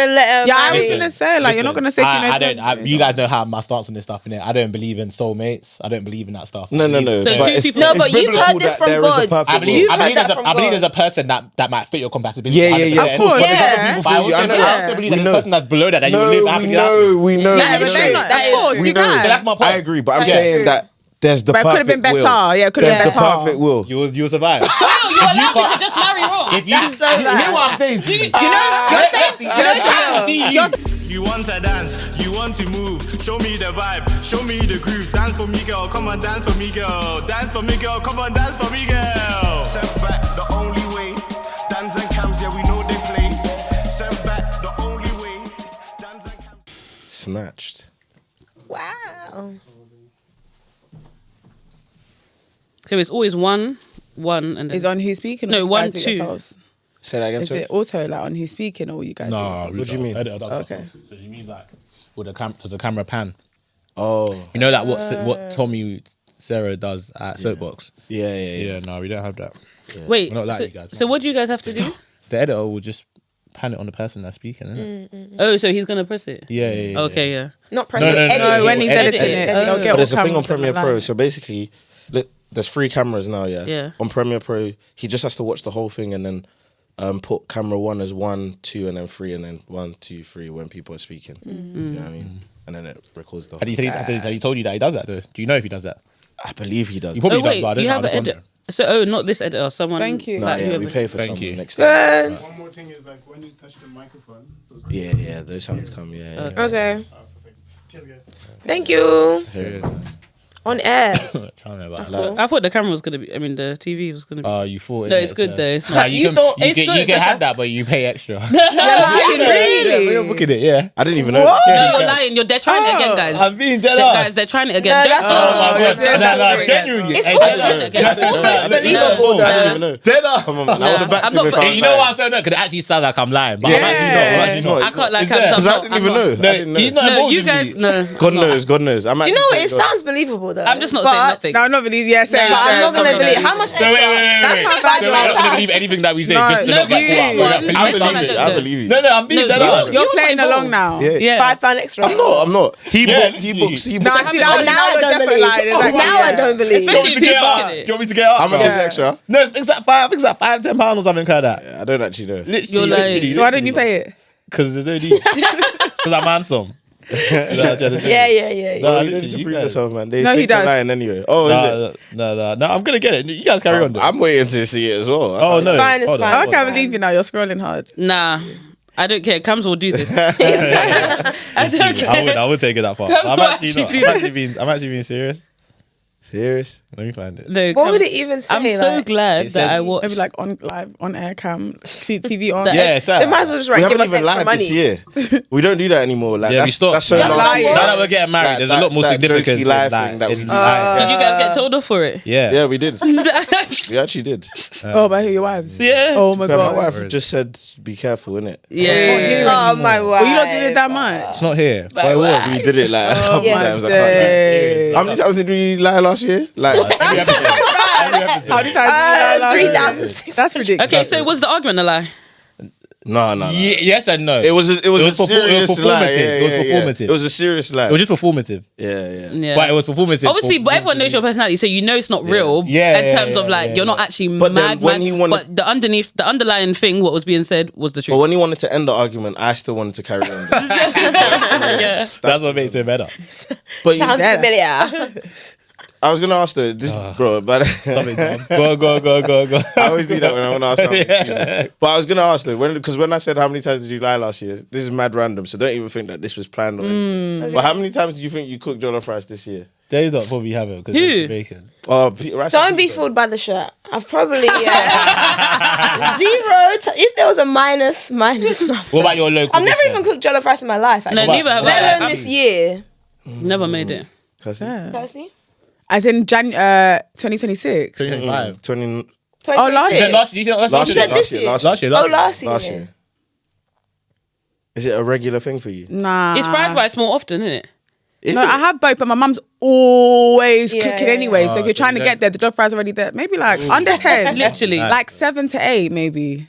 let him. Yeah, I was gonna say like you're not gonna say you guys know how my stance on this stuff, innit? I don't believe in soulmates. I don't believe in that stuff. No. But you've heard this from God. I believe there's a person that might fit your compatibility. Yeah. Of course, But I also believe there's a person that's below that you will live happily. We know. Of course, you can. So that's my point. I agree, but I'm saying that there's the perfect will. But it could have been better. will. Yeah, it could have been There's the better. perfect will. You'll survive. Wow, you allow me to just marry wrong. If you hear what I'm saying, you want to dance, you want to move. Show me the vibe, show me the groove. Dance for me, girl. Come on, dance for me, girl. Dance for me, girl. Come on, dance for me, girl. Step back, the only way. Dance and cams, yeah, we know they play. Step back, the only way. Dance and cams. Snatched. Wow. So it's always one, and then... Is on who's speaking? No, or 1, you guys do 2. yourselves? Say that again, Is sorry. it auto like on who's speaking or you guys? do No, yourselves? What do you mean? Okay. So you mean like with does the camera pan? Oh. You know that what Tommy Sarah does at Soapbox? Yeah. No, we don't have that. Wait, We're not like you guys. so what do you guys have to do? The editor will just pan it on the person that's speaking, isn't it? Oh, so he's gonna press it? Yeah. Okay, yeah. Not pressing. No, when he's Edit editing it. it, they'll get But there's a all thing on cameras Premiere the Pro. line. So basically, look, there's 3 cameras now, yeah? Yeah. On Premiere Pro, he just has to watch the whole thing and then put camera 1 as 1, 2, and then 3, and then 1, 2, 3 when people are speaking. You know what I mean? And then it records the whole Had he told you that he does that though? Do you know if he does that? I believe he does. He probably Oh wait, does, but I don't you know. have an editor. So, not this editor, someone... Thank you. No, like, yeah, we whoever. pay for Thank someone you. next time. One more thing is like when you touch the microphone. Yeah, those sounds come, yeah. Okay. Cheers, guys. Thank you. On air. That's cool. I thought the camera was gonna be... I mean, the TV was gonna be... Oh, you thought? No, it's good though. It's Nah, not. you It's can good. have that, but you pay extra. Really? We're booking it, yeah. I didn't even know. No, you're lying. They're trying it again, guys. I'm being dead Guys, they're trying it again. No, that's Don't- not- Oh my god! yeah, Genuinely, It's It's almost believable. I didn't even know. dead up. Come on, man. I would have backed I'm him not if fu- I Hey, was you know lying. what I'm saying? No, because it actually sounds like I'm lying, but I'm Yeah. actually not. I can't like. Is there? I'm Because I not- didn't I'm even not. know. No, I didn't know. he's not No, involved you in guys. these. No. God knows. I'm You actually know what? saying It God. sounds believable though. I'm just not But saying nothing. no, not really. Yeah, say No, But I'm not no, gonna no, believe. no. How much So extra? That's That's how bad So you we're not going to are. believe anything that we say No, just to no, not get you- caught I out. believe it. I believe it. No, I'm being dead No, up. You're You're playing not along involved. now. Yeah. Yeah. £5 extra. I'm not. He Yeah, books. No, books. see, Now now I you're don't definitely believe. lying. It's like, Now I don't believe. Do you want me to get Especially up? if you Do you want me to get up? How much is Yeah. extra? No, it's like five. I think it's like £5-10 or something like that. I don't actually know. You're like- So why don't you pay it? Because there's no need. Because I'm handsome. Yeah. No, you don't need to prove yourself, man. They No, he think you're does. lying anyway. Oh, is it? No. I'm gonna get it. You guys carry on. Though. I'm waiting to see it as well. Oh no. fine, it's Hold on. fine. I can't believe you now. You're scrolling hard. Nah, I don't care. Cams will do this. I don't care. I would take it that far. Come I'm on, actually not. actually I'm actually being serious. Serious? Let me find it. No, What Cams- would it even say? I'm so like, glad that I watched. Maybe like on live, on air cam, TV on. Yeah, it's They might as well just We write, give haven't us even extra lied money. this year. We don't do that anymore. Like, Yeah, we that's, stopped. that's so Yeah, last year. Now that we're getting married, there's a lot more that significance. jokey live in thing that we in do. life. Did you guys get told off for it? Yeah. Yeah, we did. We actually did. Oh, by who? Your wives? Yeah. Oh my But my god. wife just said, "Be careful, innit?" Yeah. Oh my word. Oh, you not doing it that much? It's not here. But what? We did it like a couple yeah. times. I can't lie. How many times did we lie last year? Like Every episode. How many times did you lie last year? 3,600. That's ridiculous. Okay, so was the argument a lie? no. Yes and no. It was a serious lie. performative. Yeah, It was yeah, yeah. performative. It was a serious lie. It was just performative. yeah. Yeah. But it was performative. Obviously, but everyone knows your personality, so you know it's not real. Yeah, In terms of yeah, like, yeah, you're not yeah. actually But then mad. when he wanted- but the underlying thing, what was being said, was the But truth. when he wanted to end the argument, I still wanted to carry on. Yeah. That's what makes it better. But Sounds familiar. I was gonna ask her this, bro. But Stop it, Tom. Go. I always do that when I want to ask something. But I was gonna ask her because when I said how many times did you lie last year, this is mad random. So don't even think that this was planned. Or anything. But how many times do you think you cooked jollof rice this year? They don't probably have it because Who? it's bacon. Don't be fooled by the shirt. I've probably 0 if there was a minus. What about your local? I've never dish even then? cooked jollof rice in my life. Actually. No, neither have Let I. alone this year. Never made it. Personally, As in 2026. 25. 20. Oh, last You year. said last year. Last year. this year. Last year. Oh, last year. Last yeah. year. Is it a regular thing for you? Nah. It's fried rice more often, isn't it? Is No, it? I have both, but my mum's always Yeah, cooking yeah, anyway. yeah. So if you're so trying to you get there, the jollof fries already there. Maybe like under 10. Literally. Like 7 to 8, maybe.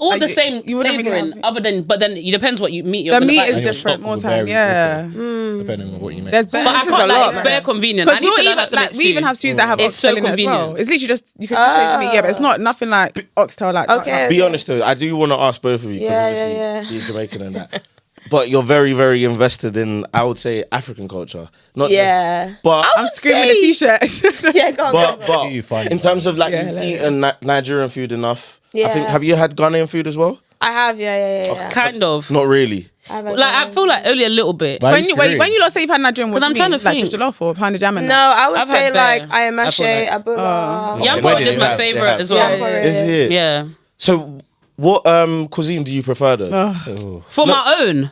all Like, the same you wouldn't really flavoring, have- other than, but then it depends what you meat you're The gonna meat buy. is And your different stock more will time. vary Yeah. also, depending on what you make. There's But I this is can't a like lot. it's very convenient. I Because need to we'll learn even how to like make we even stew. have stews that have It's so oxtail in it as well. convenient. It's literally just you can change the meat, yeah, but it's not nothing like oxtail like. Okay. Be honest though, I do want to ask both of you because Yeah, obviously yeah. you're Jamaican and that. but you're very, very invested in, I would say, African culture. Not Yeah. just, but I'm screaming the t-shirt. Yeah, go on. but You funny, in terms of like Yeah, you've hilarious. eaten Nigerian food enough. I think. Yeah. Have you had Ghanaian food as well? I have, yeah. Kind of. Not really. I feel like only a little bit. Why When you you three? when you lot say you've had Nigerian, what Because do you I'm mean? trying to Like think. just jollof or pounded jam and No, that? I would I've say had like bare. ayamache, I've abula. Yam Where porridge did is they my have- favorite they have- as well. Yam porridge. Is it? Yeah. So, what cuisine do you prefer though? For my own.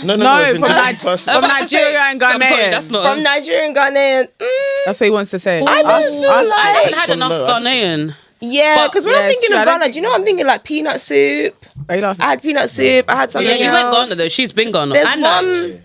No, No, as in from just personally. From Nigeria and I'm sorry, Ghanaian. that's not. From Nigerian, Ghanaian. That's what he wants to say. I don't feel I like. haven't had don't enough know, I just- Ghanaian. Yeah, But- because when Yeah, I'm thinking it's true, of I don't Ghana, do you know I'm thinking like peanut soup? Are you laughing? I had peanut soup. I had something Yeah, you went else. Ghana though. She's been Ghana. There's And one.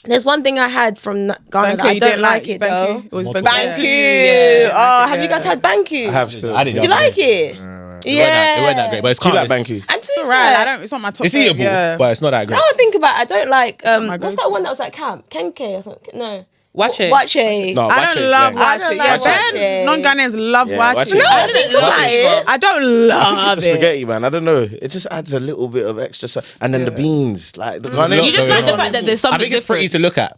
There's one thing I had from Ghana Banku, that I you don't didn't like it though. Banku? It was Multiple. Banku. Banku. Yeah. Oh, have you guys had banku? I have still. I didn't. Do you like it? It weren't Yeah. that great, but it's Do you calm. like It's- Banku? And to be It's alright. fair, I don't. It's not my top. It's fave, eatable, Yeah. but it's not that great. now I think about it, I don't like my what's that one that was like camp? Kenke or something? No. Wache. Wache. No, I watch don't it, love yeah. I wache. don't Yeah, like Ben, wache. non-Ghanaians love Yeah, wache. wache. No, I think about it. I don't It's love the it. spaghetti, man. I don't know. It just adds a little bit of extra stuff. And then the beans, like the Ghanaian. You just like the fact that there's I something think it's pretty different. to look at.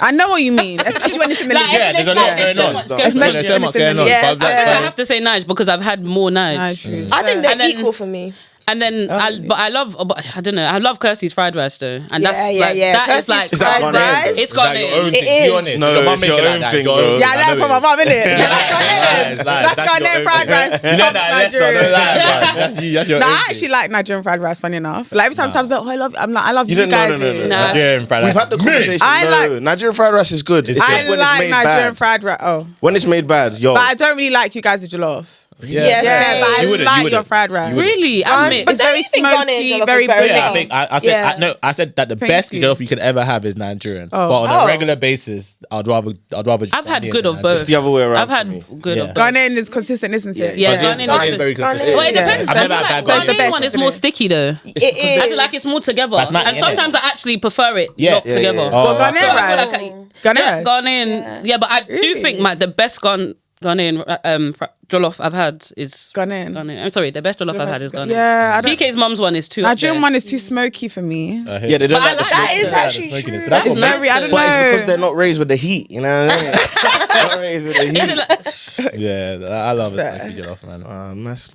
I know what you mean, especially when it's in the Like, league. Yeah, there's a lot like, going so on. much There's Especially so when much it's in going the on. Yeah, but I think like- I have to say Nige because I've had more Nige. I think they're And then- equal for me. And then, but I love, but I don't know, I love Kirsty's fried rice though, and that's Yeah, like yeah. that is Kirsty's like Is that fried Ghanaian? rice. it's Is that your Ghanaian. own It thing? Be is. honest. No, Your mum it's make your it like own that. thing, Your bro. own Yeah, I thing. learned from my mum, innit? Lies, lies, That's that's your Ghanaian own fried thing. rice. You learned Trumps that lesson, Nigerian. don't lie, man. That's your No, own I thing. actually like Nigerian fried rice. Funny enough, like every time someone's like, "Oh, I love," I'm like, "I love you didn't- guys." no, no, no, here." no. Nah. Nigerian fried We've rice. had the conversation. I like- Nigerian fried rice is good. It's I just when it's like made Nigerian bad. fried rice. Oh, When it's made bad, yo. but I don't really like you guys' jollof. Yeah, Yeah, same. but I You wouldn't, like you your wouldn't. fried rice. You wouldn't. Really, I admit. But don't very you think Ghanaian smoky, jollof very is better? big. Yeah, I think I said Yeah. no. I said that the Thank best you. jollof you can ever have is Nigerian, Oh. but on Oh. a regular basis, I'd rather. I've had Ghanaian good than of both. It's the other way around. I've had for me. good Yeah. of both. Ghanaian is consistent, isn't it? Yeah, Ghanaian Ghanaian is very consistent. Well, it depends. I've I never feel had like that Ghanaian best, one is isn't more it? sticky though. It is. I feel like it's more together, That's not- and yeah. sometimes I actually prefer it Yeah. not Yeah, together. yeah. Oh, Well, Ghanaian So I feel rice. like Ghanaian yeah, rice. Ghanaian. Yeah, but I do Really? think the best Ghanaian jollof I've had is Ghanaian. I'm sorry, the best jollof I've had is Ghanaian. Yeah, I don't. PK's mum's one is too. Nigerian up one is too smoky for me. Yeah, they don't But I like the like smoke. That is actually smokiness, true. but that's It's not very. I don't But it's because know. they're not raised with the heat, you know what I mean? Not raised with the there. Is it heat. like, Yeah, I love a smoky jollof, man. Nice.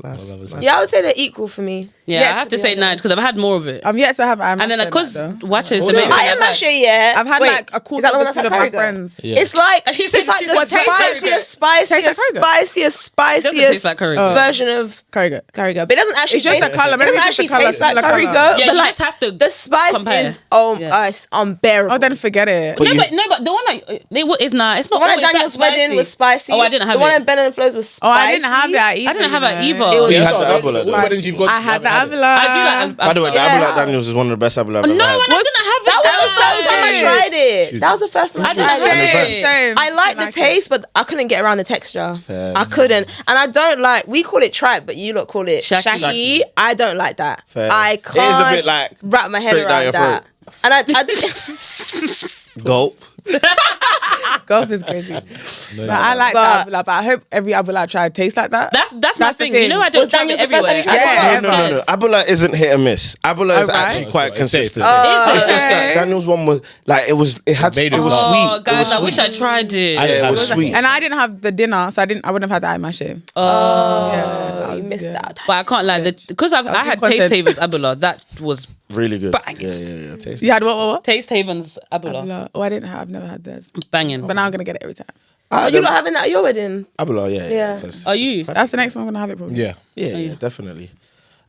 Yeah, I would say they're equal for me. yeah, Yes, I have to to be say Nige because I've had more of it. I'm yet to have. And then because Watch is the Oh, main yeah. thing I am I've had. actually, yeah. I've had Wait, like a quarter is that the of one the that's food of at my Currygo? friends. Yeah. It's like He it's said like she the said spiciest, Tastes like Doesn't taste like Currygo. version of Currygo. Currygo. But it doesn't actually It's just taste the colour. It Maybe doesn't it's just actually the colour. taste like The colour. Currygo. Yeah, but you like just have to the spice compare. is Yeah. it's unbearable. Oh, then forget it. No, but the one that it's not. It's the not one at always that Daniel's wedding spicy. was spicy. Oh, I didn't have the one it. at Ben and Flo's was spicy. Oh, I didn't have that either. I didn't have that you know. either. It was- You Yeah, had the that's apple all at the that. weddings you've got. I had the avila. I do like. By the way, the Yeah. apple at Daniels is one of the best apple I've ever No, had. and I didn't have it. That was the first time I good. tried it. That was the first time I I didn't tried have it. it. Shame. I like the it. taste, but I couldn't get around the texture. Fair. I couldn't. And I don't like, we call it tripe, but you lot call it Shaki. shaki. I don't like that. Fair. I It is a can't bit like wrap my head straight down around your that. throat. And I Gulp. Golf is crazy. But I like But- the avila, but I hope every avila I try tastes like that. That's my That's the thing. thing. You know, I don't Was try Daniel's it the first time everywhere. you tried it? Yeah. No. Abula isn't hit and miss. Abula is Oh, right. actually quite It's safe. consistent. Oh, It's just okay. that Daniel's one was like it was Made sweet. it It was well. Oh, sweet. guys, I It was wish sweet. I tried it. I didn't Yeah, it have was it. sweet. And I didn't have the dinner, so I wouldn't have had the eye mash. Oh, you missed that. but I can't lie. Because I had content. Taste Haven's Abula. That was Really good. Bang. Yeah. Tasty. You had what? Taste Haven's Abula. Avila. Oh, I didn't have. I've never had theirs. Banging. But now I'm gonna get it every time. Are you not having that at your wedding? Abula, Yeah. yeah. 'cause- Are you? That's the next one I'm gonna have it probably. Yeah. Yeah, definitely.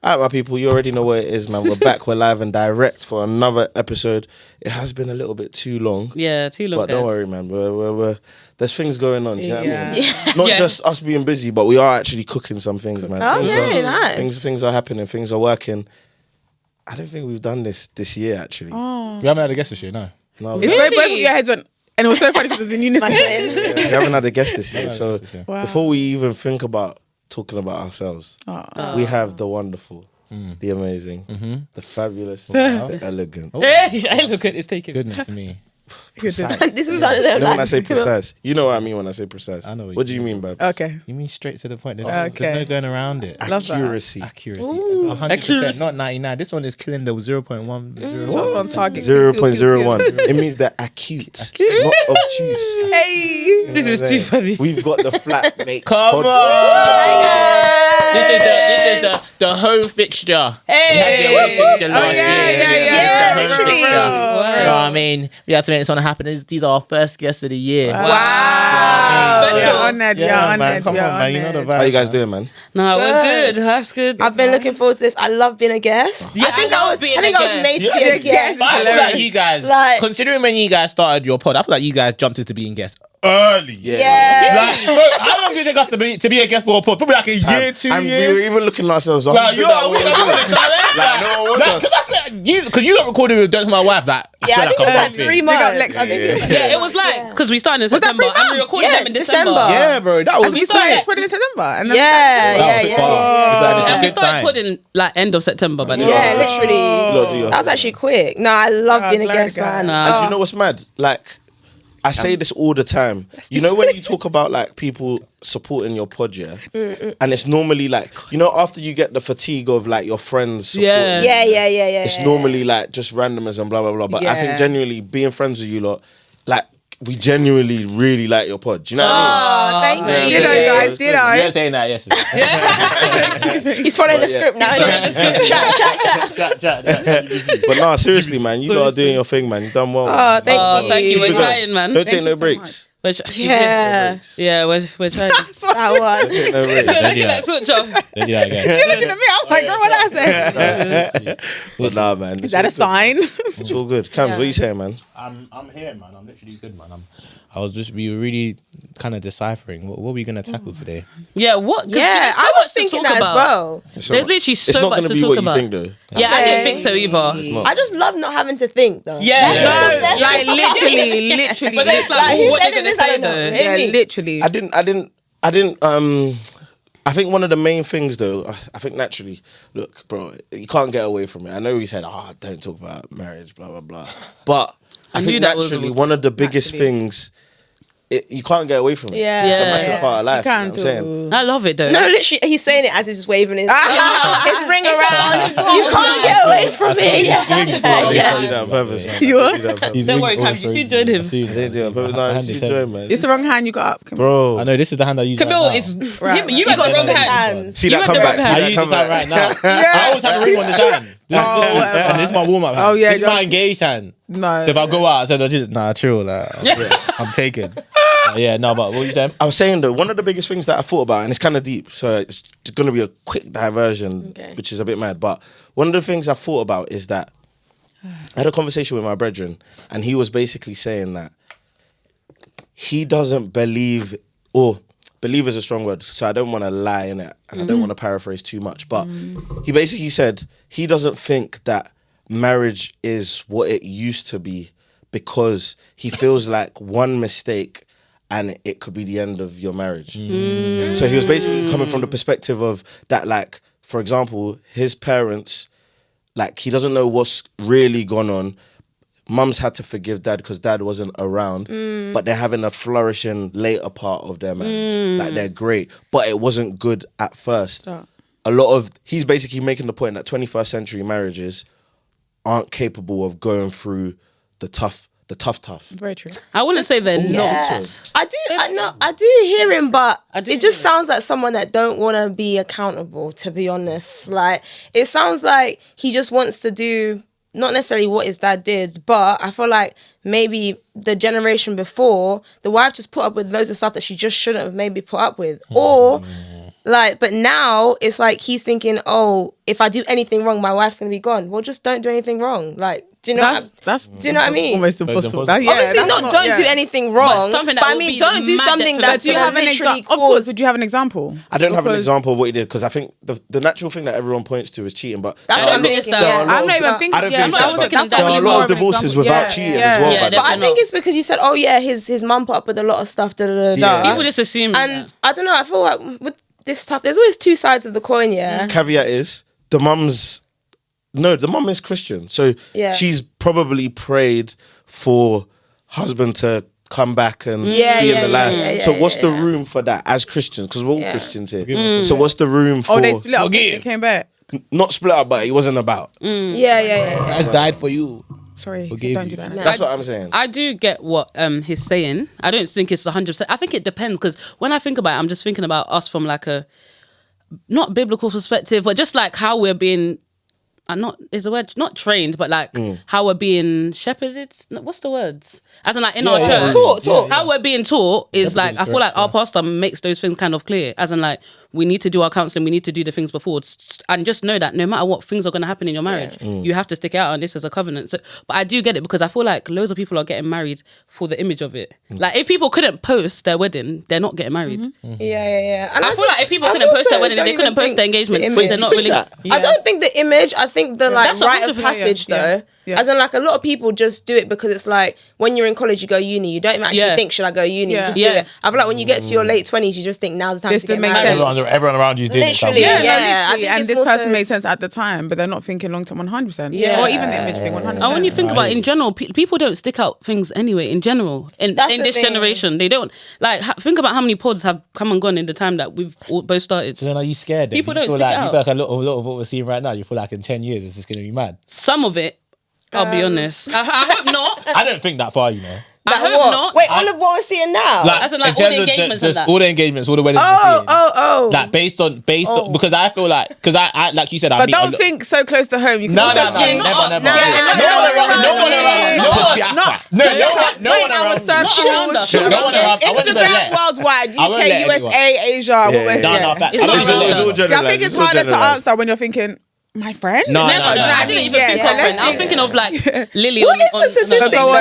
All right, my people, you already know what it is, man. We're back. We're live and direct for another episode. It has been a little bit too long. Yeah, too long. But don't guys. worry, man. We're there's things going on. Do you know what I mean? Yeah. Not Yeah. just us being busy, but we are actually cooking some things, man. Oh, Things yeah, are- nice. Things are happening. Things are working. I don't think we've done this year, actually. Oh. We haven't had a guest this year, no. No, It's we, where both of your heads went, and it was so funny because it was in unison. we haven't had a guest this year. So this year. Wow. before we even think about talking about ourselves, Oh. we have the wonderful, the amazing, the fabulous, the elegant. Hey, I look at it's taken. Goodness me. precise. This is You know when I say precise? You know what I mean when I say precise. I know What do you mean, Bab? Okay. You mean straight to the point. There's Okay. no going around it. Love that. Accuracy. Accuracy. 100%, not 99. This one is killing the 0.1. Just on target. 0.01. It means they're acute, not obtuse. Hey. This is too funny. We've got the flatmate. Come podcast. This is the home fixture. Hey. We had the home fixture last year. yeah, This is the home literally. fixture. Wow. You know what I mean? We had to make this one happen. These are our first guests of the year. Wow. Special. You're honored. You're Yeah, man. honored. Come You're on, man. You know the honored. vibe. How you guys doing, man? No, we're good. That's good. I've been looking forward to this. I love being a guest. Yeah, I think I I love was. being I think a I was guest. made to Yeah, be a yeah, guest. But I feel like you guys, Like- considering when you guys started your pod, I feel like you guys jumped into being guests early. Yeah. Like, bro, how long did it take us to be a guest for a pod? Probably like a year, 2 And we years. were even looking at ourselves. Like, you know, Like, no one wants us. because you got recorded with Don't Tell My Wife. Like, Yeah, I think it was like 3 Big up months. Lexi. I think it was- Yeah, it was like because we started in Was that September 3 and we recorded months? them in Yeah, December. December. Yeah, bro, that was And we quick. started- Put it in September. And then Yeah, That yeah, was yeah. far. And we It's a good started sign. putting like end of September by the way. Yeah, literally. Lord, do your That was thing. actually quick. No, I love being a glad guest, to God. man. Nah. And do you know what's mad? Like, I say this all the time. You know when you talk about like people supporting your pod, yeah? And it's normally like, you know, after you get the fatigue of like your friends supporting, Yeah. Yeah. it's normally like just randomers and blah, blah, blah. But I think Yeah. genuinely being friends with you lot, like, we genuinely really like your pod. Do you know what I Oh, thank Yeah, you. You know, yeah, guys, did You're I? saying that, yes. He's following the yeah. script now. mean? But nah, seriously, man, you lot are doing your thing, man. You've done well. Oh, thank Oh, you. thank you. We're Keep it going. trying, man. Don't take Thank no you so breaks. Yeah, Yeah, we're trying. that one. Take no breaks. Don't do Let's that. switch off. Don't do that again. You're looking at me. I'm like, girl, what I say? But nah, man. Is that a sign? It's all good. Cams, what you saying, man? I'm here, man. I'm literally good, man. We were really kind of deciphering what were we gonna tackle today. Yeah, what? 'Cause Yeah, there's so I much was to thinking talk that as about. well. There's literally It's so not much going to to be talk what about. you think, though. Yeah, I Okay. didn't think so either. It's not. I just love not having to think, though. Yeah. That's Like, literally. But then it's like, who what said they're it gonna is, I say don't know. though. Yeah, Really? literally. I think one of the main things, though, I think naturally, look, bro, you can't get away from it. I know we said, don't talk about marriage, blah, blah, blah. But I knew think that was- naturally, one of the biggest things, you can't get away from it. Yeah. It's a Yeah. massive part of life. You know Can't what I'm saying? I love it though. No, literally, he's saying it as he's just waving his ring around. You can't get away from it. Yeah. I didn't do that on purpose, man. You I didn't do that on purpose. Don't worry, Cam, you see join him. I didn't do it on purpose. No, you should join, man. It's the wrong hand you got up. Bro. I know this is the hand I use. Camille right now. is Right. you got the wrong hand. hands. See You that had the comeback. wrong See I hand. that use this hand right comeback. now. I always have a ring on this hand. whatever. And this is my warm up hand. Oh, yeah, This is my just- engaged hand. No. So if I go out, I said, chill. I'm taken. Yeah, no, but what you saying? I was saying though, one of the biggest things that I thought about, and it's kind of deep, so it's going to be a quick diversion, which is a bit mad. But one of the things I thought about is that I had a conversation with my brethren, and he was basically saying that he doesn't believe, or believe is a strong word, so I don't want to lie in it, and I don't want to paraphrase too much. But he basically said he doesn't think that marriage is what it used to be because he feels like one mistake and it could be the end of your marriage. So he was basically coming from the perspective of that, like, for example, his parents, like, he doesn't know what's really gone on. Mum's had to forgive dad because dad wasn't around, but they're having a flourishing later part of their marriage. Like, they're great, but it wasn't good at first. He's basically making the point that 21st century marriages aren't capable of going through the tough. Very true. I wouldn't say they're Yeah. not. I do hear him, but do it just hear sounds like someone that don't want to be accountable, to be honest. Like, it sounds like he just wants to do not necessarily what his dad did, but I feel like maybe the generation before, the wife just put up with loads of stuff that she just shouldn't have maybe put up with. Or like, but now it's like he's thinking, oh, if I do anything wrong, my wife's gonna be gone. Well, just don't do anything wrong. Like, do you know? Do you know what I mean? Almost impossible. impossible. Obviously, that's don't do anything wrong. something that but I will mean, be don't do mad something detrimental. that's Do you gonna have an literally example? Of course. cause. Would you have an example? I don't have an Because- example of what he did because I think the natural thing that everyone points to is cheating, but That's there what are I'm a lot- thinking. there are a Yeah. lot I'm of- not even thinking. I don't Yeah, think I'm so, not but thinking there are a that lot more of of an divorces example. without Yeah. cheating Yeah. as well. Yeah, by the But way. I think it's because you said, oh yeah, his mum put up with a lot of stuff. Da, da, da, da. Yeah. People just assume And that. I don't know. I feel like with this stuff, there's always two sides of the coin. Yeah. Caveat is the mum is Christian, so Yeah. she's probably prayed for husband to come back and Yeah, be in yeah, the yeah, life. yeah, So yeah, what's the yeah. room for that as Christians? Because we're all Yeah. Christians here. So what's the room for Oh, they split up. They Forgive. came back. not split up, but he wasn't about. Yeah. Christ died for you. Sorry, Forgive don't you. do that. No. That's what I'm saying. I do get what he's saying. I don't think it's 100%. I think it depends, because when I think about it, I'm just thinking about us from like a not biblical perspective, but just like how we're being. Not is the word not trained, but like how we're being shepherded. What's the words? As in like in our church, Taught. how we're being taught is like I feel like our pastor makes those things kind of clear. As in like we need to do our counselling, we need to do the things before, and just know that no matter what things are going to happen in your marriage, you have to stick it out, and this is a covenant. So, but I do get it, because I feel like loads of people are getting married for the image of it. Like if people couldn't post their wedding, they're not getting married. Yeah. And I feel like if people couldn't post their wedding, they couldn't post their engagement. They're not really. I don't think the image. I think the like That's rite of 100%, passage though. Yeah. As in like a lot of people just do it because it's like when you're in college you go uni. You don't even actually think should I go uni? Yeah. You just do Yeah. it. I feel like when you get to your late 20s, you just think now's the time This to get didn't make married. sense. Everyone around you is doing Literally, it. yeah. literally, I think and it's this more person so- made sense at the time, but they're not thinking long term 100%. Yeah. Or even the image thing 100%. And when you think about it, in general, people don't stick out things anyway. In general, in That's the this thing. generation, they don't like. Think about how many pods have come and gone in the time that we've both started. So then are you scared? Then? People Do you don't feel stick like, it you out. feel like a lot of what we're seeing right now, you feel like in 10 years it's just going to be mad? Some of it, I'll be honest. I hope not. I don't think that far, you know. I hope what? not. Wait, all of what we're seeing now? As in, like, in all the terms of engagements and just that. all the engagements, all the weddings. we're seeing. Oh. Like based on because I feel like I like you said, I But meet a don't lot- think so close to home. You can No, also no, no, think- never. no, No one around. No one around. No one around. No one around. I wouldn't even Instagram let. worldwide, I wouldn't let UK, anyone. USA, Asia. Yeah, what we're- yeah. No, yeah. facts. It's I not wouldn't even around. let. It's all I think generalised. it's harder to answer when you're thinking, my friend? No, Never. no, no. I didn't even think of friend. I was thinking of like Lily What is on. the statistic Go though? on,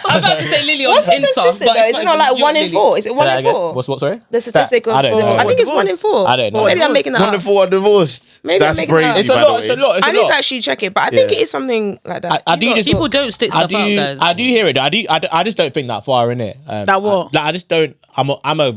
I was about to say Lily on What's the Insta, statistic but though? Is it not like 1 in 4? Is it 1 Say that in again. 4? What's what? Sorry. The statistic of I don't know. I think it's 1 in 4. I don't know. Maybe I'm making that One up. in 4 are divorced. Maybe That's I'm making that crazy. up. It's a by the lot. way. It's a lot. It's I a need to lot. actually check it, but I think Yeah. it is something like that. I do just People don't stick stuff out, guys. I do hear it. I just don't think that far in it. That what? I just don't. I'm a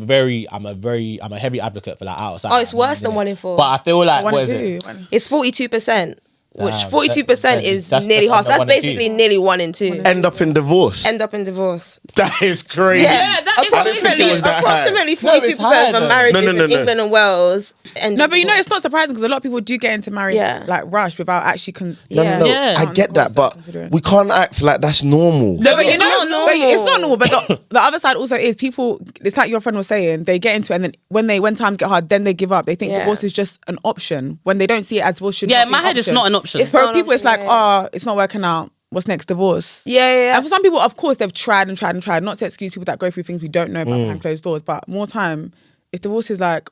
heavy advocate for that outside. Oh, it's worse than 1 in 4. But I feel like One what is and it? two. It's 42%, which Damn, 42% is that's nearly half. under That's 1 and 2. basically nearly 1 in 2. End up in divorce. End up in divorce. That is crazy. Yeah, that is I didn't think it was that high. Approximately No, it's 42% high, of though. marriages No. in England and Wales end No, in but you know, divorce. it's not surprising because a lot of people do get into marriage Yeah. like rush without actually. No. Yeah. I get that, but we can't act like that's normal. No, but you It's know, not but it's not normal. normal. But the other side also is people. It's like your friend was saying, they get into it, and then when times get hard, then they give up. They think Yeah. divorce is just an option when they don't see it as divorce should. Yeah, not in be my an head, it's option. not an option. It's For not an people, it's option, like, yeah. oh, it's not working out. What's next? Divorce. Yeah. And for some people, of course, they've tried and tried and tried. Not to excuse people that go through things we don't know about behind closed doors, but more time, if divorce is like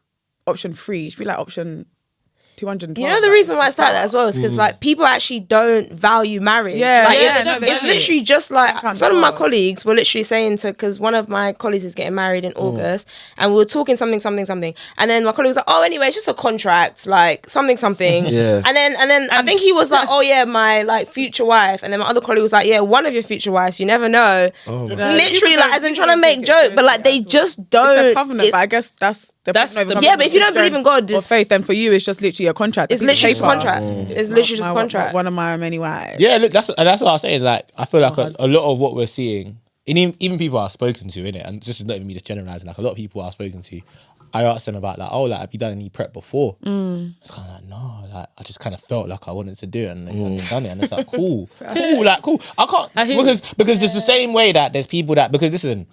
option 3, it should be like option 212. You know the reason why it's like that as well is because like people actually don't value marriage. Yeah, like, yeah, it's, no, they it's don't. literally just like can't some of my do it. colleagues were literally saying to because one of my colleagues is getting married in August and we were talking something, and then my colleague was like, oh, anyway, it's just a contract, like something, Yeah. and then I think he was like, oh yeah, my like future wife, and then my other colleague was like, yeah, one of your future wives, you never know. Literally, like as in trying to make joke, but like they just don't. It's a covenant, it's- but I guess that's the Yeah, but if you don't believe in God, or it's- faith, then for you it's just literally a contract. It's a piece of literally just a paper. contract. It's literally just a contract. One of my many wives. Yeah, look, that's what I was saying. Like, I feel like a lot of what we're seeing, and even people I've spoken to in it, and this is not even me just generalizing. Like, a lot of people I've spoken to, I asked them about like, oh, like, have you done any prep before? It's kind of like, no, like, I just kind of felt like I wanted to do it, and then I've done it, and it's like, cool. I can't hear because it's the same way that there's people that because this isn't.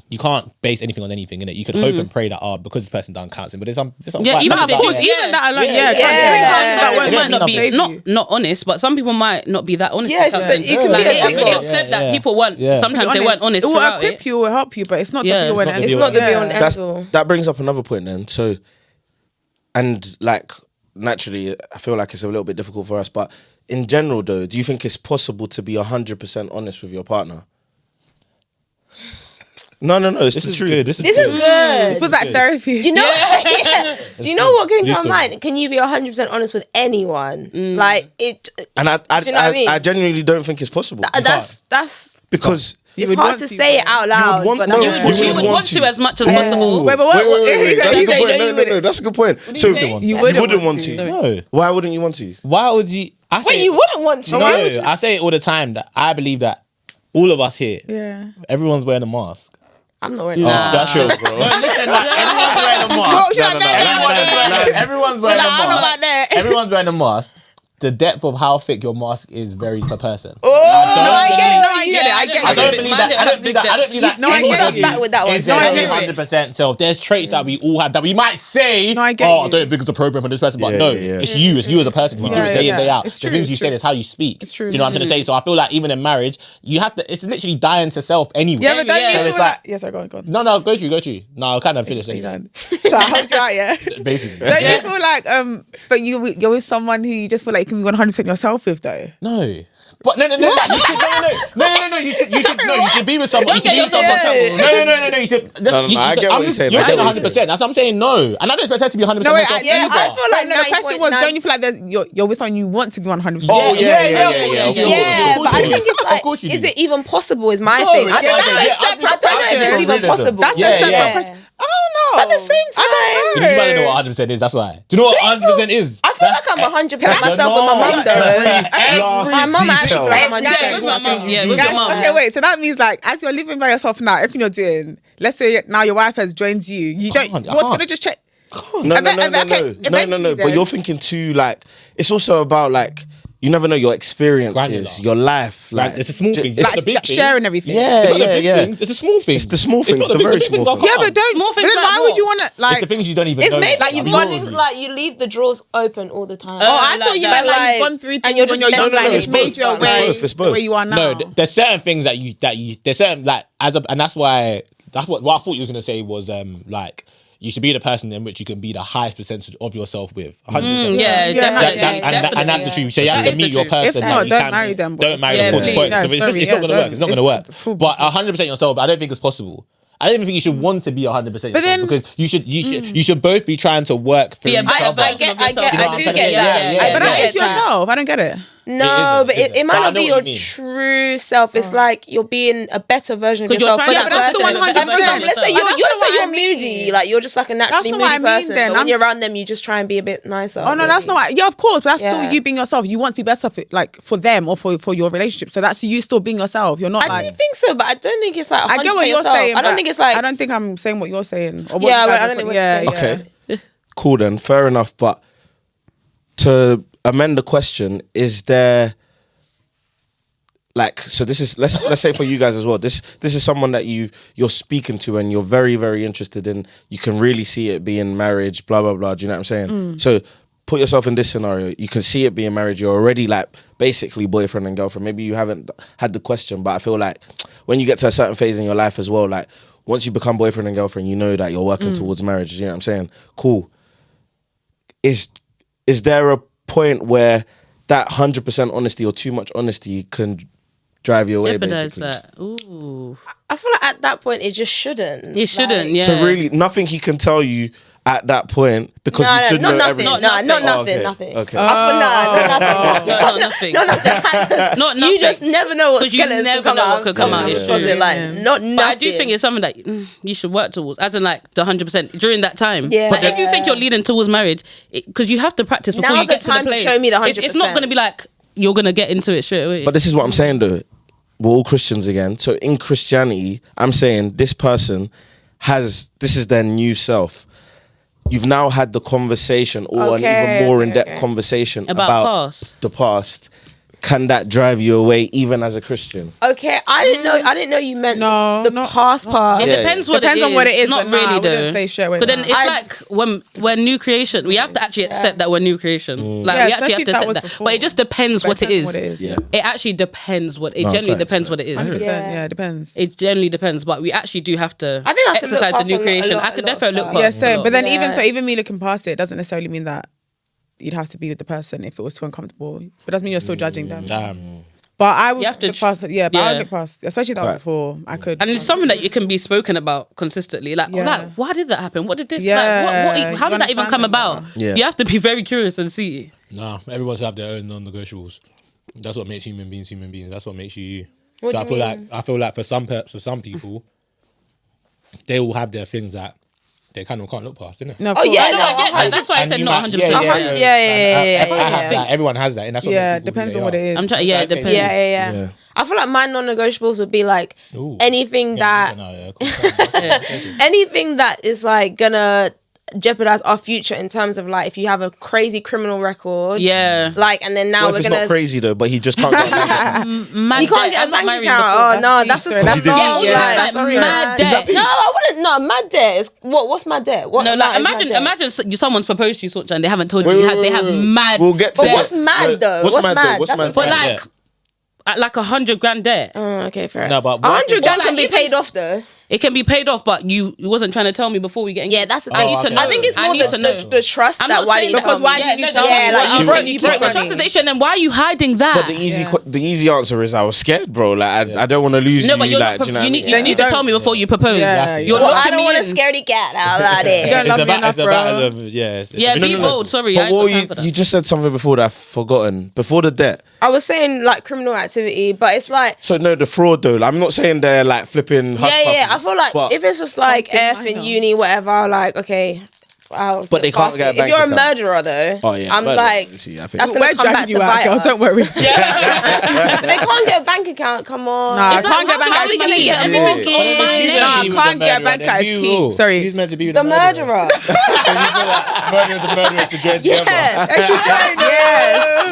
You can't base anything on anything in it. You could hope and pray that because this person done counseling, but there's some Yeah, quite even nuts if out they there. do, Even that alone, Yeah. that Some won't people might not be save you. not honest, but some people might not be that honest. Yeah, it's just that you can be a Like, tick it box. said that Yeah. people weren't. Yeah. Sometimes they Honest. weren't honest It will throughout equip it. you, it will help you, but it's not Yeah. the be all and It's not end. the It's be not the Yeah. be on That's, end all. that brings up another point then. So, and like naturally, I feel like it's a little bit difficult for us, but in general though, do you think it's possible to be 100% honest with your partner? No, it's the truth. This is good. It feels like therapy. You know, yeah. Do you know what came to my Listen. mind? Can you be 100% honest with anyone? Like it. And Do you know what I mean? I genuinely don't think it's possible That's because it's would hard want to to, say it but- out loud. want- but no, that's of course You would want to as much as possible. Wait, but what? Wait, that's a He good said point. no, you No, that's a good point. So you say? you wouldn't wouldn't want want to. to. No. Why wouldn't you want to? Why would you? I say, Wait, you wouldn't want to? No, I say it all the time that I believe that all of us here, Yeah. everyone's wearing a mask. I'm not wearing That's true, bro. No, listen, like, everyone's wearing a mask. Everyone's wearing a mask. Everyone's wearing a mask. The depth of how thick your mask is varies per person. No, I get it. No, I get it. I get it. I don't believe that. I don't believe that. I don't believe that. No, I get us back with that one. Is No, I there get it. 100% self? There's traits that we all have that we might say. No, I get oh, I you. don't think it's appropriate for this person, but Yeah, no, yeah, yeah. it's you. It's you as a person. You do it day in day out. It's The true, things you it's say true. is how you speak. It's true. Do you know what I'm trying to say? So I feel like even in marriage, you have to. It's literally dying to self anyway. Yeah, but don't Yeah. you So feel it's like... like- Yes, I go on. No, go through. No, I'll kind of finish You it. done. So I helped you out, yeah? Basically. Don't you feel like, but you're with someone who you just feel like you can be 100% yourself with, though? No. But no. You should be with someone. You should be with someone. No. You should. No, I get what you're saying. You're I saying get what you're 100%. That's what I'm saying. No, and I don't expect her to be 100%. No, wait, myself I either. feel like no, the question was, 9.9. don't you feel like you're with someone you want to be 100%? Oh, yeah. Yeah, but I think it's Of course you like, is do. it even possible? Is my No, thing. I yeah, don't know. yeah, I don't know if it's even possible. That's Yeah, a separate yeah. question. I don't know. At the same time, I You don't might know. know what 100% is. That's why. Do you know what 100% is? I feel like I'm 100% myself with my mum though. My mum actually feel like I'm 100% Yeah, with my mum. Yeah, with Guys, your mum. okay, wait. So that means like, as you're living by yourself now, everything you're doing, let's say now your wife has joined you. You don't. can't, I What's can't. gonna just check? No. Eventually But then. you're thinking too, like, it's also about, like, you never know your experiences, Granular. your life. Like, It's a small thing. it's It's the big things. sharing everything. Yeah, It's not the yeah, big yeah. things. It's the small things. It's the small It's things, not the very big things small are things. Yeah, hard. but don't. More But things then like why would what? you want to It's like? the things you don't even It's know. maybe like You you've know got already. things like you leave the drawers open all the time. Oh, I like thought you that. meant like Like- you've gone through and things you're when just you're messing young, like with it's it. made you It's away both, it's the way both. you are now. No, there's certain things that you there's certain like and that's why that's what I thought you was gonna say was like you should be the person in which you can be the highest percentage of yourself with 100%. Yeah, Yeah, definitely. And that's the truth. So you have That to is meet the your truth. person. If that not, you don't can marry be. them, Don't marry Yeah, them. please. Point. Yeah, So it's sorry, not gonna yeah, work. It's not gonna work. full- But 100% yourself, I don't think it's possible. I don't even think you should want to be 100% But yourself then- because you should both be trying to work through Be a each better other. I do get that. Yeah, But that I is get that. yourself. I don't get it. No, It but isn't. it might But I not know be what your you mean. true self. It's like you're being a better version of 'Cause you're yourself. trying for to- that Yeah, but that's the person. 100%. Like, for example, let's say But that's you're not what you're I mean. moody, like you're just like a naturally not moody what I mean person. then. But when you're around them, you just try and be a bit nicer. Oh no, that's not. Yeah, of course. That's Yeah. still you being yourself. You want to be better for like for them or for your relationship. So that's you still being yourself. You're not I like. do think so, but I don't think it's like. I get what 100% you're yourself. saying. I don't but think it's like. I don't think I'm saying what you're saying. Or what Yeah, you guys but I are don't think putting- we're- yeah. Okay. Cool then, fair enough. But to amend the question, is there like so this is let's say for you guys as well, this is someone that you're speaking to and you're very, very interested in, you can really see it being marriage, blah blah blah. Do you know what I'm saying? So put yourself in this scenario, you can see it being marriage, you're already like basically boyfriend and girlfriend. Maybe you haven't had the question, but I feel like when you get to a certain phase in your life as well, like once you become boyfriend and girlfriend, you know that you're working towards marriage. You know what I'm saying? Cool. Is there a point where that 100% honesty or too much honesty can drive you away? Jeopardize Basically? that. Ooh. I feel like at that point it just shouldn't. It shouldn't, Like, yeah. So really, nothing he can tell you at that point because you should not know nothing. everything. Not nothing. nothing. okay. Nothing. Okay. Not nothing. No, nothing. Not nothing. You just never know what 'Cause you skeletons never come know out. what could come out, it's Because true. it like not nothing. But I do think it's something that you should work towards, as in like the 100% during that time. Yeah. But if you think you're leading towards marriage, because you have to practice before Now's you get the to the time to place. show me the It's not 100%. going to be like you're going to get into it straight away. But this is what I'm saying though. We're all Christians again. So in Christianity, I'm saying this person this is their new self. You've now had the conversation or an even more in-depth conversation About past. the past. Can that drive you away even as a Christian? Okay, I didn't know you meant No, the not- past part. It Yeah, depends yeah. what Depends it is. on what it is, Not but nah, I really wouldn't though. say straight away But then nah. it's like when we're new creation, we have to actually accept that we're new creation. Like Yeah, we actually especially have if to that accept was that. before. But it just depends But what it depends is. what it is, yeah. It actually depends what it No, generally facts, depends what it is. 100%. Yeah. Yeah, it depends. It generally depends, but we actually do have to I think I could look exercise the past new a lot- creation. a lot- I could a lot of definitely look stuff. past. Yeah, a so lot. but then Yeah. even me looking past it doesn't necessarily mean that you'd have to be with the person if it was too uncomfortable. But doesn't mean you're still judging them. Damn. But I would You have to look past it. Yeah, but I yeah. would look past, especially that Right. before I could. And it's something that you can be spoken about consistently. Like, Yeah. why did that happen? What did this? Yeah, Like, how you did that even understand come them about? more. Yeah. You have to be very curious and see. Nah, everyone's have their own non-negotiables. That's what makes human beings human beings. That's what makes you you. What So do you I feel like for some people, they will have their things that they kind of can't look past, isn't it? No, of Oh, course. yeah, No, I get that. That's why I And said you not might- 100%. Yeah. Everyone has that, and that's what Yeah, makes people depends who on they what are. it is. I'm trying. Yeah, it depends. Yeah. I feel like my non-negotiables would be like Ooh. anything that anything that is like gonna jeopardize our future in terms of like if you have a crazy criminal record. Yeah. Like, and then now What if we're it's gonna. not crazy though, but he just can't get a bank account? Mad You can't debt. get a I'm not bank married account. before. Oh no, that's just Because that's he didn't- not. Yeah, Like, like sorry, mad man. debt. No, I wouldn't. No, mad debt is what's mad debt? What? No, like is mad debt? imagine someone's proposed to you, and they haven't told you. Wait, They have mad. We'll get to But that. what's mad though? What's mad though? What's That's mad? But what I'm saying. like, at like 100 grand debt, Okay, fair. No, but 100 grand Well, can like, be paid off though. it can be paid off. But you wasn't trying to tell me before we get. Yeah, that's. I need to know. I think it's I more need to know. the trust I'm that not why saying you because why yeah, did you no, tell yeah, me? like, You broke- you broke the money. trust is the issue, and then why are you hiding that? But the easy answer is I was scared, bro. Like I don't want to lose no, you. but you're Like, not. do you know what I You need, mean? you Then need you to don't- tell me before you propose. Yeah, You're Well, I locking don't me want to in. scaredy cat about it. You don't love me enough, bro. Yeah, be bold. Sorry, I But ain't what got time for that. you just said something before that I've forgotten. Before the debt. I was saying like criminal activity, but it's like. So no, the fraud though. I'm not saying they're like flipping. hush Yeah. I puppies, feel like but if it's just like Something F in minor. uni, whatever, like okay, I'll But they can't past get a it. If bank you're a account. murderer though, Oh yeah, I'm but like see, I think that's We're gonna come back dragging to you out, bite girl. us. Don't worry. They can't get a bank account. Come on. Nah, I It's can't like, get bank how account. are we gonna Key. get a Yeah. mortgage? Nah, can't get a bank account. Key. Sorry. He's meant to be with The murderer. Murderer to murderer to join together.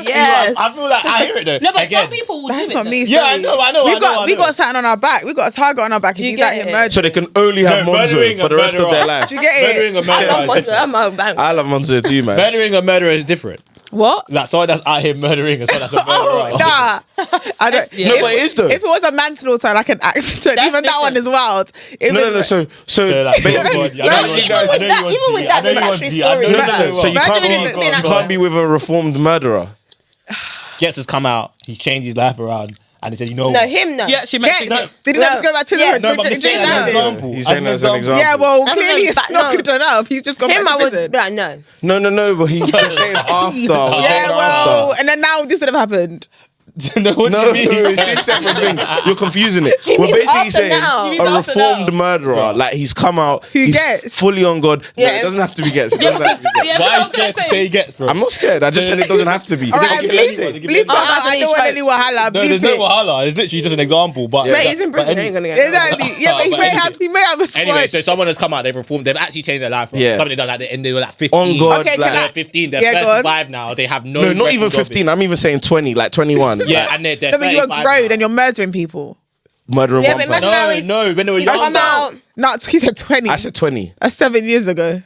Yes. I feel like I hear it though. No, but Again, some people will That's do not it. me. Yeah, I sorry. know. We got something on our back. We got a target on our back. And you he's get out here it? murdering. so they can only have No, Monzo murdering for a the rest of murderer. their life. Do you get Murdering it? a murderer. I'm is on different. I'm on bank. I love Monzo too, man. Murdering a murderer is different. What? Like someone that's out here murdering and someone that's a murderer. Oh, nah. I don't. Yeah. No, but it is though. If it was a manslaughter, like an accident, That's even that one is different. wild. If No. it's- So So, like, basically, I know you even want- with that- even with that, there's actually stories. no. So you can't Imagine be, if it been you actual- can't be with a reformed murderer. Gets has come out. He's changed his life around, and he said, "You know, No, what? him no. Yeah, she Yeah, mentioned. did he not just go back to Yeah, the No, but I'm just saying as an example. He's saying that as an example. Yeah, well, That's clearly what it's I'm- not no. good enough. He's just gone Him, I back to would prison. be like, no. No, but he's saying after. We're saying Yeah, well, after. and then now this would have happened. no, what do No, you mean? it's two separate things. You're confusing it. We're means basically after saying now. He means a after reformed now. murderer, like he's come out, Who he's gets? fully on God. No, Yeah. it doesn't have to be gets. It doesn't have to be gets. Yeah, Why I are you was gonna scared to say- say he gets, bro? I'm not scared. I just said it doesn't have to be. All right, Okay, let's say. bleep it. I don't want any wahala. No, Bleep there's no it. wahala. It's literally just an example. But Mate, he's in prison. He ain't gonna get Exactly. Yeah, but he But may anyway. have. He may have a squad. Anyway, so someone has come out, they've reformed, they've actually changed their life. Bro. Yeah. Something they done like and they were like 15. On God, Okay, like, can I- They're 15, they're Yeah, go on. 35 now. They have no. no, not even record of it. 15. I'm even saying 20, like 21. Yeah, Like, and they're No, but you are 35 grown now. and you're murdering people. murdering Yeah, one but person. imagine now No, he's- no, when they were he's young. come out. No, he said 20. I said 20. That's 7 years ago.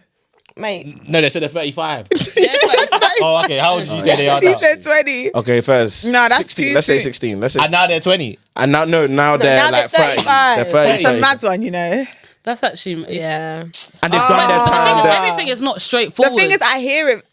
Mate. No, they said they're 35. Yeah, it's like- Oh, okay. How old did you say they are He now? said 20. Okay, first. No, that's 16. too Let's say soon. 16. Let's say. And now they're 20. And now, no, now they're now like they're 30. 35. They're 30. It's a mad one, you know. That's actually Yeah. And they've done their time. Oh. Everything is not The straightforward. thing is, I hear it.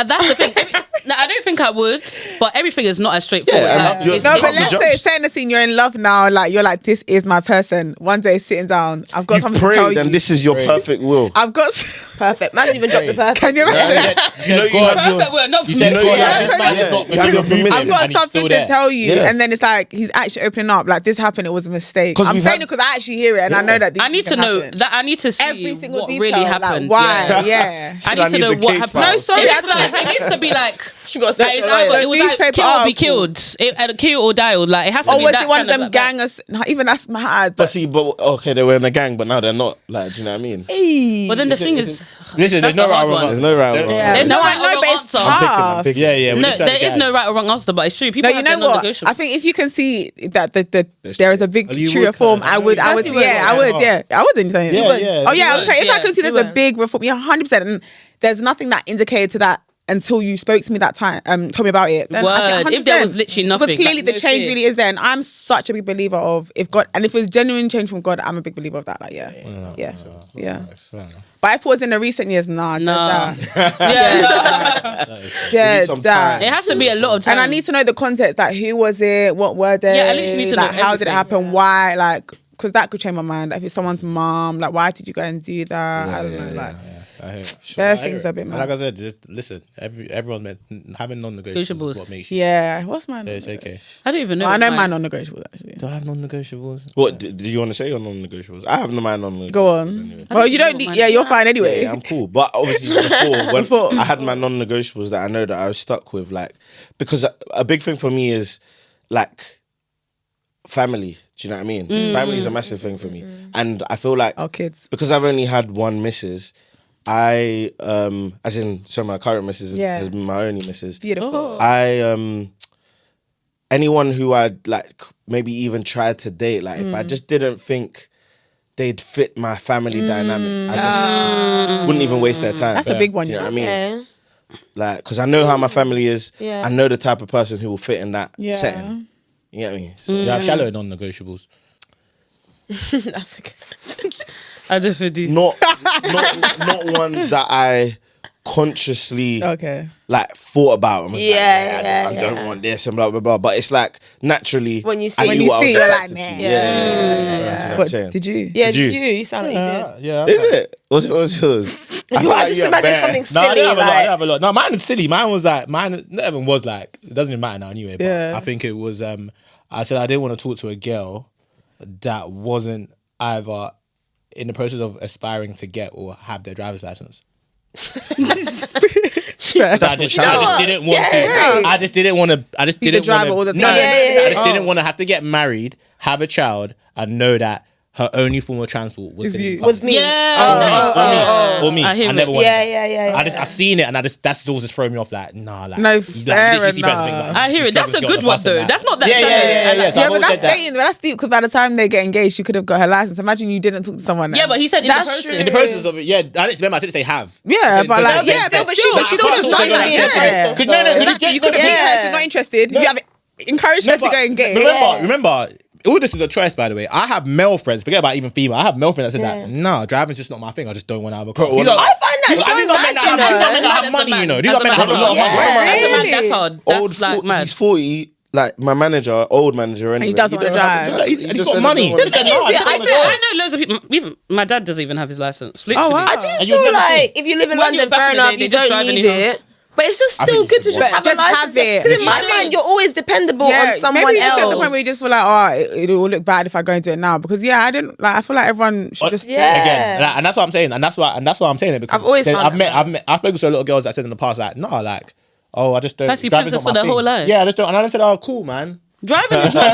That's the thing. No, I don't think I would, but everything is not as straightforward. Yeah, Like, and you're- it's- No, You but can't be let's say, judged. say in the scene, you're in love now, like you're like, this is my person. One day sitting down, I've got You've something to tell prayed you. and this is your perfect will. I've got. Perfect. Man, even dropped the perfect. Can you imagine? You know you have your. Perfect word, not You said, know, God, yeah, this man yeah, is not you have your forgiving me, permission. I've got and he's something still to there. tell you, Yeah. and then it's like he's actually opening up. Like this happened, it was a mistake. 'Cause I'm we've saying had- it because I actually hear it, and I know that these I need to things know happen. that. I need to see every single what detail. really like, happened. why? Yeah. Yeah. I I need to need know the what case happened. file. No, sorry, If I it's like, it needs to be like. She got Like, it's a either, Those it was like newspaper kill or be articles. killed. Kill or die. Like it has to Or be was that it one of kind them like, gangers? Even that's mad. But see, okay, they were in the gang, but now they're not. Like, do you know what I mean? Hey. But then the thing is, Listen, there's That's no a right hard or one. wrong. There's no round. Yeah. there's no, no I right or know, wrong but it's answer. hard. Yeah, yeah. No, there is no right or wrong answer, but it's true. People No, you have know their what? non-negotiables. I think if you can see that there is a big You true would, reform, cuz. I would, I would, see where yeah, I you're would, going. yeah, I wouldn't say it. Yeah, You would. yeah. Oh yeah, You okay. would, If I yeah, can see you there's a would. big reform, yeah, 100%. And there's nothing that indicated to that until you spoke to me that time, told me about it. Then I think Word. If there 100%. was literally nothing, because clearly like, the no change fear. really is there, and I'm such a big believer of if God, and if it's genuine change from God, I'm a big believer of that. Like, yeah. But if it was in the recent years, nah. Yeah. Yeah, some that. time. It has to be a lot of time. And I need to know the context, like who was it, what were they, Yeah, I literally need to like know how did it everything. happen, why, like, because that could change my mind. Like, if it's someone's mom, like why did you go and do that? I don't know, like. I hear it. Bare I hear things it. are a bit And mad. like I said, just listen. Everyone's meant having non-negotiables is what makes you. Yeah, what's mine? So it's okay. I don't even know. I know mine. mine non-negotiables actually. Do I have non-negotiables? What do you want to say on non-negotiables? I have no mind on non-negotiables. Go on. Anyway. Well, you don't know need. mine. Yeah, you're fine anyway. Yeah, I'm cool. But obviously before, when I had my non-negotiables that I know that I was stuck with, like, because a big thing for me is like family. Do you know what I mean? Family is a massive thing for me, and I feel like Our kids. because I've only had one missus. My current missus has been my only missus. Beautiful. Anyone who I'd like maybe even tried to date, like if I just didn't think they'd fit my family dynamic, I just wouldn't even waste their time. That's a big one. Do you know what I mean? Yeah. Like, because I know how my family is. Yeah. I know the type of person who will fit in that Yeah. setting. You get me? So, Do I have shallow non-negotiables? That's okay. I definitely do. not ones that I consciously Okay. like thought about. And was like, Yeah, I don't want this and blah blah blah. But it's like naturally When you see- I When knew you what I was see, you're like, attracted to. nah. Yeah. Do you know what I'm What saying? did you? Yeah, Did you? you sound like you did. Yeah. Is it? What's yours? I just imagine something No, I silly. didn't have a lot. I Like, didn't have a lot. No, mine is silly. Mine was like, not even was like, it doesn't even matter now anyway. But Yeah. I think it was, I said I didn't want to talk to a girl that wasn't either in the process of aspiring to get or have their driver's license. I just didn't want to. I just didn't want to. I just Be the didn't want driver all the to. time. I just didn't want to have to get married, have a child, and know that her only form of transport was Is gonna be you. public. was me. Or me. I hear never it. wanted that. Yeah. I seen it and that's always just throwing me off. Like, nah, like No, you fair literally see better enough. things, I hear it. That's a struggles good girl on one the bus and though. That's not that. Yeah. So Yeah, I've but always that's said that. dating. But that's deep because by the time they get engaged, she could have got her license. Imagine you didn't talk to someone. Yeah, but he said in the That's process. true. In the process of it, yeah, I didn't say have. Yeah, but like, but yeah, still, but she still, can't she talk just to not someone like, in the yeah. process. No, Exactly. You could have Yeah. her. She's not interested. You have encouraged her to go engage. Remember, all this is a choice, by the way. I have male friends, forget about even female. I have male friends that said that, nah, driving's just not my thing. I just don't want to have a car. I These are- I find that these so are men that nice, have- you these are men know. that have money, you know. These are men that have a lot of money. As a man, Really? that's hard. Old That's like mad. he's 40. Like my manager, old manager, anyway. he doesn't wanna drive. He's just got said he money. don't wanna The thing drive. is, I do. I know loads of people. Even my dad doesn't even have his license. Literally. wow. I do And you've feel never like if you live in When you London, were back fair in the enough, day, they you just don't drive need anyhow. it. But it's just I still think good you to should just watch. have a Just license. have it. Because in my Yeah. mind, you're always dependable on someone maybe you just else. get to the point where you just feel like, oh, it will look bad if I go into it now. Because I didn't like. I feel like everyone should just. Yeah. Again, like, and that's what I'm saying, and that's why I'm saying it because I've always found I've spoken to a lot of girls that said in the past like, nah, like, oh, I just don't. Passy driving's princess not for my their thing. whole life. Yeah, I just don't. And I said, oh, cool, man. Driving is not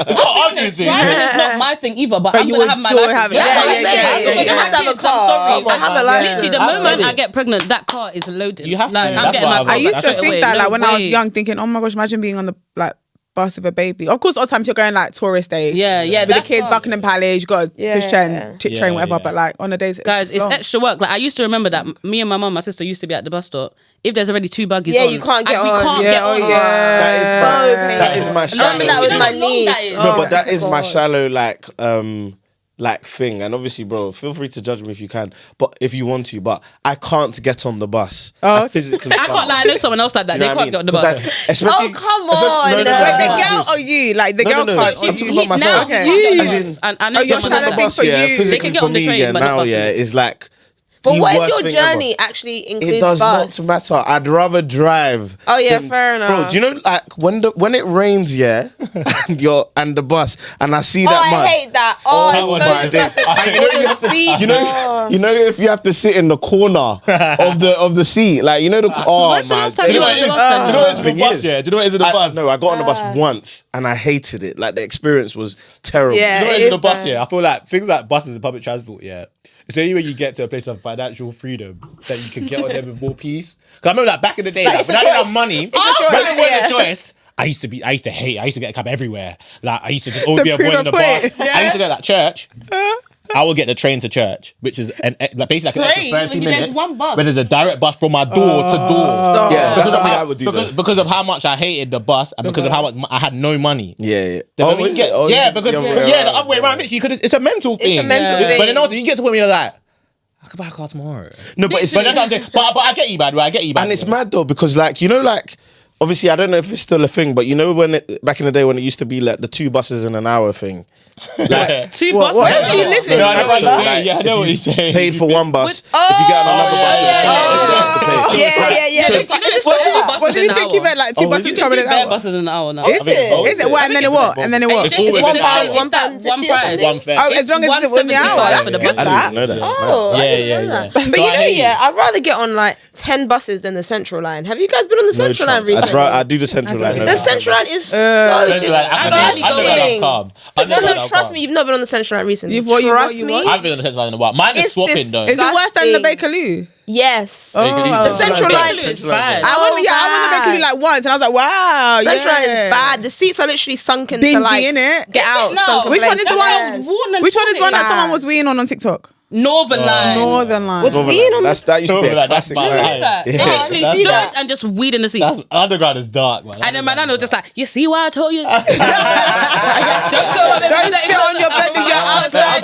It's not arguing. driving is not my thing either. But I'm you gonna will have my still license. have it. That's Yeah, what I'm yeah, saying. yeah, yeah, You yeah. have to have a I'm car. sorry. I have a Yeah. license. Literally, the I've moment said I it. get pregnant, that car is loaded. You have to. Like, I'm That's getting why my I've car I used back to straight think away. that No like when I was way. young, thinking, oh my gosh, imagine being on the like bus with a baby. Of course, all the times you're going like tourist day. Yeah, With the that's kids, hard. Buckingham Palace, you got Yeah. push train, Yeah, train, whatever. yeah. But like on the days, Guys, it's long. extra work. Like I used to remember that me and my mum, my sister used to be at the bus stop. If there's already two buggies Yeah, on, you can't get we on. can't Yeah, get oh on. yeah. So That is my I shallow. remember that with You know my how long that niece. is? No, but that my is my God. shallow like thing. And obviously, bro, feel free to judge me if you can, but if you want to. But I can't get on the bus. I physically I can't lie. I know someone else like that. Do They you know can't get on the what I mean? bus. 'Cause especially, Oh, come especially- on. No, no, no, Wait, The no, girl no, or you? Like the No, girl no, no. can't. I'm or talking you. about myself. Okay. You. As in, And I know you're someone trying like to that. think for you. They physically can get for on the me, train, yeah, but not now, bus. yeah, is like. But the what if worst your thing ever. journey actually includes It does bus? not matter. I'd rather drive. Oh, yeah, than- fair enough. Bro, do you know like when it rains, yeah, and the bus, and I see Oh, that I mud. hate that. Oh, Oh it's my so days. disgusting. You know if you have to sit in the corner of the seat, like you know the When's the last time you were on the bus then? Do you know what it's in the Thing bus? is, Yeah. Do you know what it's in the bus? No, I got on the bus once and I hated it. Like the experience was terrible. Yeah. You know what It it is in is the bus, bad. yeah. I feel like things like buses and public transport, yeah. It's the only way you get to a place of financial freedom that you can get on them with more peace. Because I remember like back in the day, like, it's when a I didn't have choice. money, It's a choice, when it wasn't yeah. a choice, I used to hate. I used to get a cab everywhere. Like I used to just always be To prove avoiding a the bus. point. I used to go to that church. I would get the train to church, which is like basically like an Train? extra 30 There's minutes. one bus. But there's a direct bus from my door to door. Yeah, that's Because of something how- I would do. though. because of how much I hated the bus and because of how much I had no money. Yeah. The moment is you get- it? Oh, yeah, you- because the other way the around. other way around. Literally, it's a mental thing. It's a mental But thing. then also you get to the point where you're like, I could buy a car tomorrow. No, but it's But that's what I'm saying. But I get you, by the way. I get you, by and the it's way. mad though because like you know like obviously, I don't know if it's still a thing, but you know back in the day when it used to be like the 2 buses in an hour thing. Like, 2 What- buses. what- Where are you living? No, I know what So, you're like, saying. Yeah, I know what he's saying. paid for 1 bus. If you get on another bus, yeah, you have to pay. Yeah. You know, it's still 4 What buses do in you an think you hour. meant? Like 2 buses You can coming do in an bare hour? buses in an hour now. Is it? Is it? What? And then it what? And then it what? It's always £1, £1. £1.50 or something. One fare. Oh, as long as it's in the hour. £1.75 That's for the good. bus. I didn't even know that. Oh, I Yeah, didn't yeah, know yeah. that. But So you I know, hear you. I'd rather get on like 10 buses than the Central Line. Have you guys been on the No Central Line chance. recently? I'd do the Central Line. The Central Line is so I'm disgusting. calm. No, trust me, you've not been on the Central Line recently. You've what, Trust you me. what? I've been on the central line in a while. Mine is It's swapping though. Is it worse than the Disgusting. Bakerloo? Yes. Oh. The Central Line Bakerloo is is bad. I went the Bakerloo like once, and I was like, wow, Central Line yeah. is bad. The seats are literally sunken Dingy, to like innit? get out. No. sunken Which one place. is the Yes. one? Which one is the one that Bad. someone was weeing on TikTok? Northern Line. Northern Line. Was weeing on That used to be a That's classic my line. line. That. They literally that's stood that. and just weed in the seat. That's underground is dark, man. And then my nana was just like, you see why I told you? Don't sit on your bed and you're outside.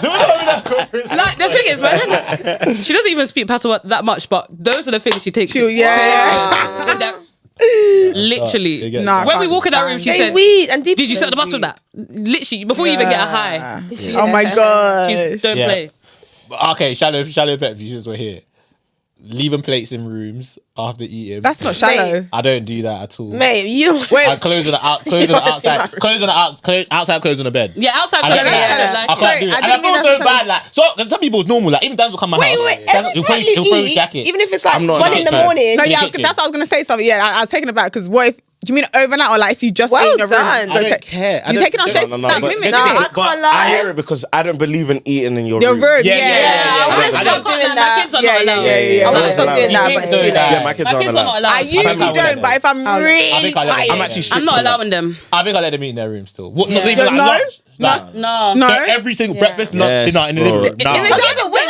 Like the thing is, man, she doesn't even speak patois that much, but those are the things she takes. Chill, yeah. Seriously. Literally. Nah, When we can't walk in that room, stand she it. They said, weed and deep. "Did you sit on the bus with that?" Literally, before you even get a high, Oh my god. don't Yeah. play. Okay, shallow pet views since we're here. Leaving plates in rooms after eating. That's not shallow. I don't do that at all. Mate, you I close on the outside, close on the bed. Yeah, outside. I play, don't yeah, like yeah, that. like I it. can't do it. I And didn't I mean feel that's so bad. Like, so some people it's normal. Like even Dan will come to my house. every he'll time you throw his eat, jacket. even if it's like I'm not 1 in the outside. morning. No, In the yeah, kitchen. that's what I was gonna say. Something. Yeah, I was taking it back because what if? Do you mean overnight or like if you just Well ate in your room? done. go I don't take- care. You taking on shapes? No, That but- mimic, No, innit? I can't lie. I hear it because I don't believe in eating in your Your room. room, Yeah, yeah. I I want to don't- stop doing My that. kids are Yeah, not yeah, allowed. yeah, yeah. I want to Yeah, stop yeah, doing yeah. that, but it's too Yeah, late. Yeah, my kids My aren't kids are not allowed. allowed. I usually I don't, let but if I'm I really think I let tired, them. I'm actually I'm strict not on that. allowing them. I think I let them eat in their room still. What? Yeah. Not even like No? lunch. Like, No. No. every single Yeah. breakfast, lunch, Yes, dinner in the bro. living room. Nah. In the Okay, but living when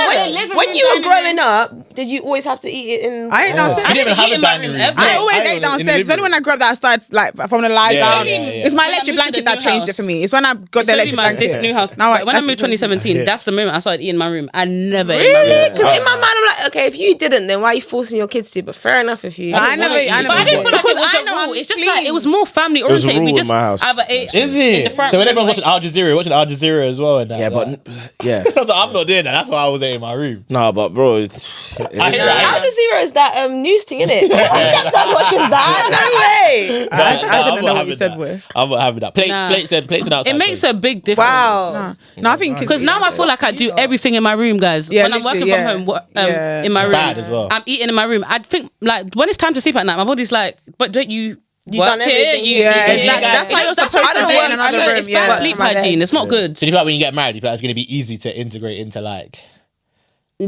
room, you were dining growing room. up, did you always have to eat it in? I ain't downstairs. We didn't even have eat a in my dining room room. ever. I always I ate in the downstairs. living It's only when room. I grew up that I started like from the lie Yeah, down. yeah, yeah. It's my When I electric moved to blanket the that new changed house- it for me. It's when I got the It's only electric my- this blanket. new house. Now But when I that's moved the thing. 2017, that's the moment I started eating in my room. I never ate in my room. Really? Because in my mind, I'm like, okay, if you didn't, then why are you forcing your kids to? But fair enough if you. I never. But I didn't feel like it was a rule. It's just like it was more family was a oriented. We rule in just my house. either ate Is in it? the front So when room, everyone watching Al Jazeera as well and that. Yeah, like, yeah. I was like, I'm not doing that. That's why I was in my room. No, but bro, it's I hear it. Al Jazeera is that news thing, innit? My stepdad watches that. No way. I I'm didn't not know what you having said, that. boy. I'm not having that. Plates Nah. and outside. It makes a big difference. Wow. No, I think Because now I feel like I do everything in my room, guys. Yeah, when I'm working literally, from home, yeah. in my room, bad as well. I'm eating in my room. I think like when it's time to sleep at night, my body's like, but don't you? You work done here, everything. you, Yeah, you- exactly. That's why you're supposed what to I'm be in saying. another I know, room, It's yeah. bad sleep For my hygiene. head. It's not good. So do you feel like when you get married, you feel like it's going to be easy to integrate into like...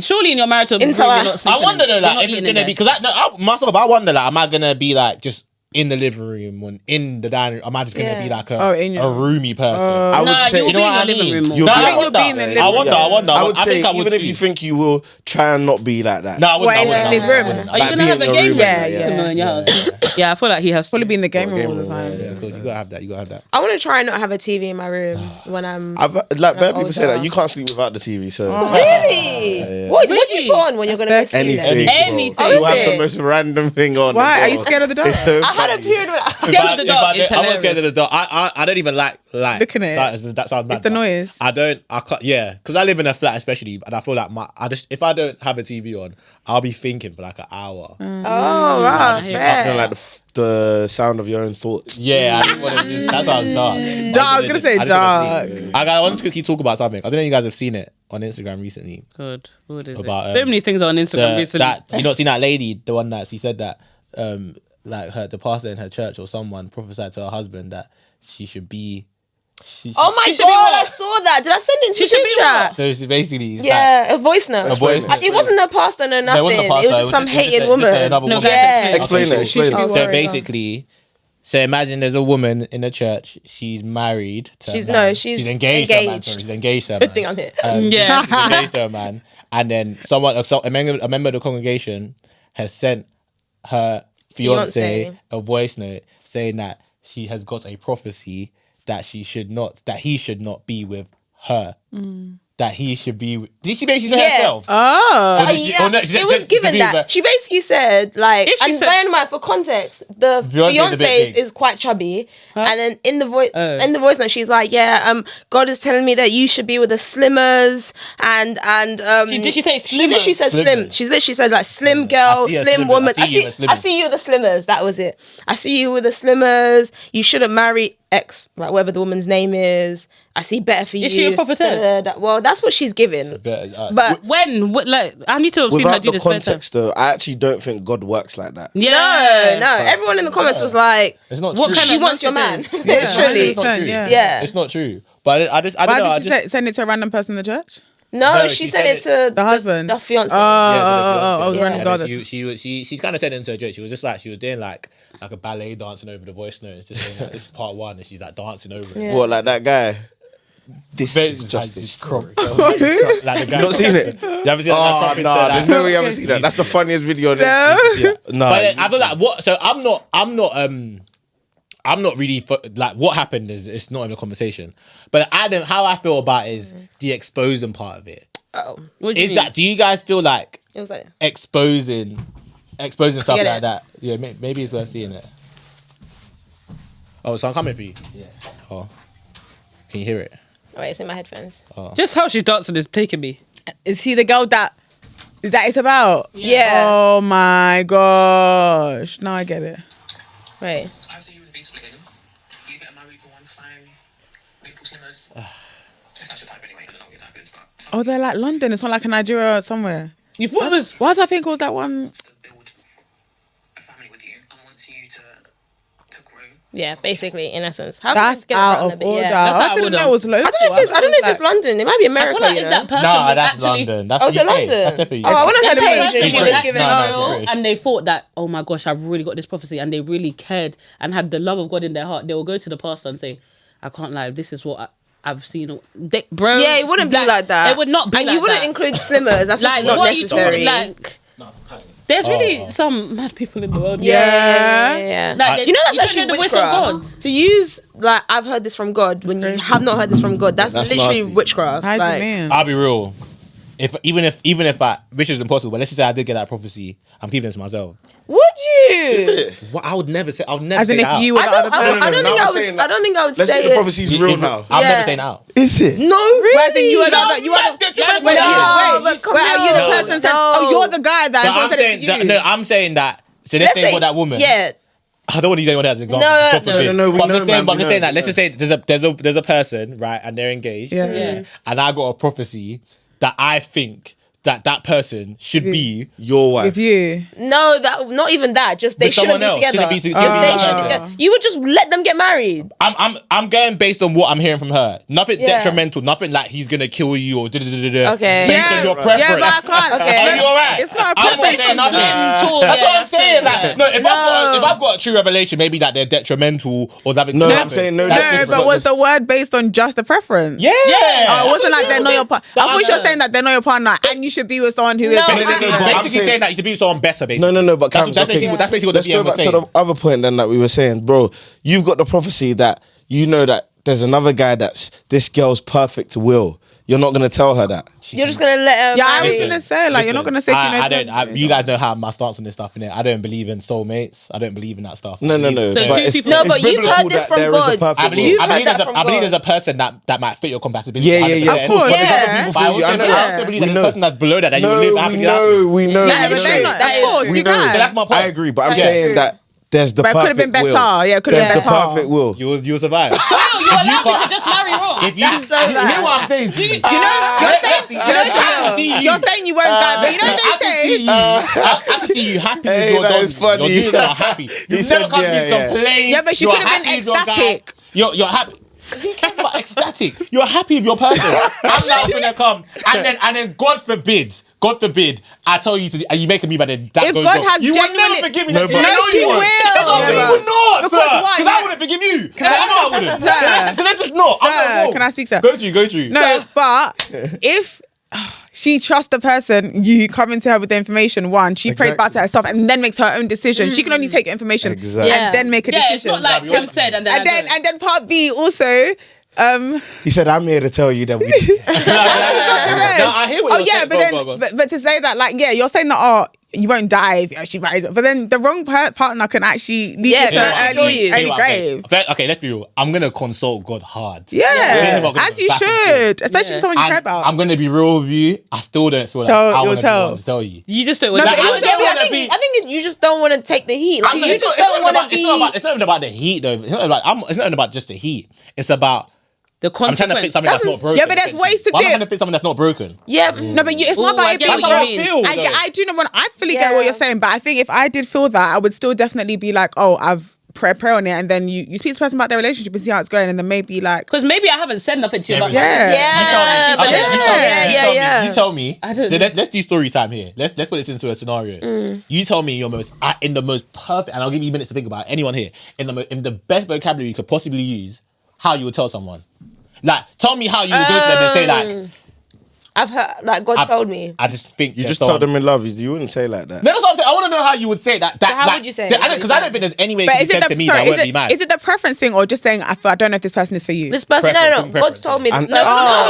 Surely in your marital room, Into you're like- not I sleeping wonder in. though, You're not like, if it's eating going to in be... there. Because myself, I wonder, like, am I going to be like just in the living room or in the dining room? Am I just going to be like a roomy person? I would Nah, say, you'll you know be what in I your living mean? room more. You'll No, be I like- wonder. you'll be in the I living wonder. room. I would I say think I would even if too. you think you will try and not be like that. No, I wouldn't. Well, I in his wouldn't. room. Are you Like, gonna be have in a your game room, room yeah, similar in your house? Yeah, I feel like he has Probably to. be in the game room Game all the room, time. Yeah, cool. You gotta have that. You gotta have that. I want to try and not have a TV in my room when I'm. I've like very people say older. that you can't sleep without the TV. So Really? What do you put on when you're going to go sleep? anything, then? Anything. bro. Oh, You is have it? the most random thing on. Why? Are bro. you scared of the dark? It's so I had a funny. period where Scared of the dark is I'm not scared hilarious. of the dark. I don't even like Looking at it. That sounds bad. It's the but noise. I can't. Yeah, because I live in a flat, especially, and I feel like if I don't have a TV on, I'll be thinking for like an hour. Oh, wow. You know, Fair. like the sound of your own thoughts. Yeah, I just want to. That sounds dark. Dark, I was gonna say dark. I want to quickly talk about something. I don't know if you guys have seen it on Instagram recently. Good. What is About, it? So many things are on Instagram recently. You not seen that lady, the one that she said that like the pastor in her church or someone prophesied to her husband that she should be. Oh my She should be God, what? I saw that. Did I send it She to should the be chat? So it's basically it's Yeah, a voice note. like, a voice. It wasn't a pastor, no nothing. No, it wasn't a It pastor, was just some hating just woman. another No, woman. guys, Yeah. Explain it. Explain Oh, it. So sorry. basically, so imagine there's a woman in the church. She's married. To She's- a man. no, she's engaged. To a man, engaged. sorry, she's engaged to a Good man. thing I'm here. Yeah. she's engaged to a man, and then a member of the congregation has sent her fiance Fiancé. a voice note saying that she has got a prophecy that he should not be with her. that he should be. Did she basically say Yeah. herself? Oh. Or did she- Yeah, or no, she said- it was she given said- that. She basically said, like, If she and said- bear in mind, for context, the Beyonce's a bit Beyonce's big. is quite chubby. And then in the voice Oh. note, she's like, yeah, God is telling me that you should be with the slimmers and Did she say She literally slimmers? said slim. She literally said like slim girl, I see a slim slimmer. woman. I see you with I slimmers. see you with the slimmers. That was it. I see you with the slimmers. You shouldn't marry X, like whatever the woman's name is. I see better for you. Is she a prophetess? Well, that's what she's given. But When? Like, I need to have seen her Without do the this better. context, though, I actually don't think God works like that. Yeah. no, everyone in the comments was like, It's not What true. kind she of wants your man. nonsense Yeah, Literally. It's not true. Yeah. It's not true. But I don't Why know. did you send it to a random person in the church? No, No, she she sent said it to The husband? the fiance. Oh, I was random God. She's kind of turned into a joke. She was just like she was doing like a ballet dancing over the voice notes. Just saying, like, this is part one, and she's like dancing over it. What, like that guy? This It's is justice. Like the guy. You not seen it? You haven't seen Oh, that? no, there's no way you haven't seen that. That's the funniest video on it. Yeah. No. But I feel like what? So I'm not really like what happened is it's not in the conversation. But how I feel about it is the exposing part of it. Oh, What do you Is mean? that? Do you guys feel like it was like, exposing stuff Forget like it. that? Yeah, maybe it's worth seeing it. Oh, so I'm coming for you. Yeah. Oh, can you hear it? wait, it's in my headphones. Just how she's dancing is taking me. Is he the girl that it's about? Yeah. Oh my gosh. Now I get it. Wait. I see you in the face splitting. You get married to one fine, beautiful slimmers. If that's your type anyway, I don't know what your type is, but Oh, they're like London. It's not like a Nigeria or somewhere. You thought it was. Why do I think it was that one? to build a family with you and wants you to grow. Yeah, basically, in essence. How That's can I out get around of a bit? order. Yeah. That's I out of didn't know order. it was local. I don't know if it's London. It might be I America, feel like you if know. that person Nah, was that's actually, London. That's Oh, is the it UK. London? That's definitely. Oh, I went on her If the page person and she was was that giving scenario British. and they thought that, oh my gosh, I've really got this prophecy, and they really cared and had the love of God in their heart, they will go to the pastor and say, I can't lie, this is what I've seen. Bro, Yeah, it wouldn't be like that. It would not be and like you wouldn't that. include slimmers. That's just Like, not what are you necessary. talking? Like, there's really some mad people in the world. yeah. Like, You know that's don't actually know the voice of witchcraft. God. To use like I've heard this from God when you have not heard this from God. That's literally nasty. witchcraft. How do Like, you mean? I'll be real. Even if I, which is impossible, but let's just say I did get that prophecy, I'm keeping it to myself. would you? What I would never say. I would never As in say if that you out. were the other person. I don't no, think I'm I would. saying I don't think I would Let's say say the it. prophecy's real now. I'm Yeah. never saying it out. Is it? No, really. Whereas in you are the you are the detrimental. wait, No, wait, but come where are you the on. person said, No. oh, you're the guy that But is I'm said saying it for you. that, no, I'm saying that. So let's Let's say say for that woman. Yeah. I don't want to use anyone as an example. No, God no, forbid. no, we But I'm know, just saying, man, but I'm we just saying know, that. Let's just say there's a person, right, and they're engaged. Yeah. Yeah. And I got a prophecy that I think that person should be Your wife. With you. No, that not even that. Just they With shouldn't someone be else. together. Shouldn't be Just together. they should be together. You would just let them get married. I'm going based on what I'm hearing from her. Nothing Yeah. detrimental. Nothing like he's gonna kill you or da-da-da-da-da. Okay. Based on your preference. Yeah, but I can't. Okay. Are you alright? It's not a I'm not preference. saying nothing. Tall, That's yeah, what I'm saying. yeah. Like, no, if I've got a true revelation, maybe that they're detrimental or that. No, I'm saying no, That's No, different. but was the word based on just the preference? Yeah. Oh, it wasn't like they're not your partner. I thought you were No. saying that they're not your partner and you should be with someone who is. No, Basically I'm saying- saying that you should be someone better, basically. No, but That's Cams, basically okay. that's basically what Let's the go DM was back to saying. the other point then that we were saying, bro. You've got the prophecy that you know that there's another guy that's this girl's perfect will. You're not gonna tell her that. You're just gonna let her. Yeah, I was marry. gonna say, like, you're not gonna say if you know I the don't. person. You guys know how my stance on this stuff, innit? I don't believe in soulmates. I don't believe in that stuff. No. So but two it's, people- No, it's but you've biblical heard this that from there is a God. perfect I will. believe, You've I heard believe, that there's, from a, I believe God. there's a person that might fit your compatibility. Yeah. 100%. Of course, But there's yeah. other people But I for you. also, I know I that. also believe We that know. the person that's below that you will No, live we happily. know, we know. Yeah, we but know. they're not. That Of is course, true. you We know. can. So that's my point. I agree, but I'm Yeah. saying that there's the But it could have perfect been will. better. Yeah, it could have There's been the better. perfect will. You'll survive. Oh, you allow me to just marry wrong. If you, That's so you bad. hear what I'm saying? You know, You're saying you won't die, but you know what they say? I can see you happy with Hey, your that dog. is funny. You're doing it happy. He You said, never come to yeah, me yeah. complain. Yeah, but she You're could have been happy with your guy. ecstatic. You're happy. Who cares about ecstatic? You're happy with your person. I'm now gonna come and then God forbid, I tell you to and you make a move and then that If goes God wrong. has You will genuinely- never forgive me. No, You but- know No, she you won't. will. That's what Yeah. you would not, Because sir. why? Because I wouldn't forgive you. You know I wouldn't. Sir. So let's just not. I'm Sir, not wrong. can I speak, sir? Go through. No, but if she trusts the person, you come into her with the information, one, she prays back to herself and then makes her own decision. She can only take your information Exactly. and then make a Yeah, it's decision. not like Kim said and then and then part B also, He said, "I'm here to tell you that we." No, I hear what Oh you're yeah, saying. but then, but to say that, like, yeah, you're saying that, oh, you won't die if you actually marries it, but then the wrong partner can actually lead you to an early grave. Okay, let's be real. I'm gonna consult God hard. Yeah, We're gonna as go you back and should, especially with someone you And care about. I'm gonna be real with you. I still don't feel like I want to be the one to tell you. You just don't No, want but to. it was- I think you just don't want to take the heat. Like, you just don't want to be. It's not even about the heat though. It's not even about just the heat. It's about The I'm trying to fix consequence. something that's not broken. Yeah, but there's ways to I'm do it. trying to fix something that's not broken. Yeah. No, but it's not Ooh, about I it get being what you broken. mean. I do not want. I fully get what you're saying, but I think if I did feel that, I would still definitely be like, oh, I've pray on it, and then you speak to the person about their relationship and see how it's going, and then maybe like, Because maybe I haven't said nothing to you about Yeah. You tell me. I don't So know. let's do story time here. Let's put this into a scenario. You tell me in the most perfect, and I'll give you minutes to think about it, anyone here in the best vocabulary you could possibly use, how you would tell someone. Like, tell me how you would go to them and say like, I've heard, like, God told me. I just think You just told them in love. You wouldn't say like that. No, that's what I'm saying. I want to know how you would say that. how like, would you say it? Because I don't think there's any way but you is it said to the me that I won't sorry, be mad. is it the preference thing, or just saying I don't know if this person is for you? This person, Preference, no, God's told me this. And- No,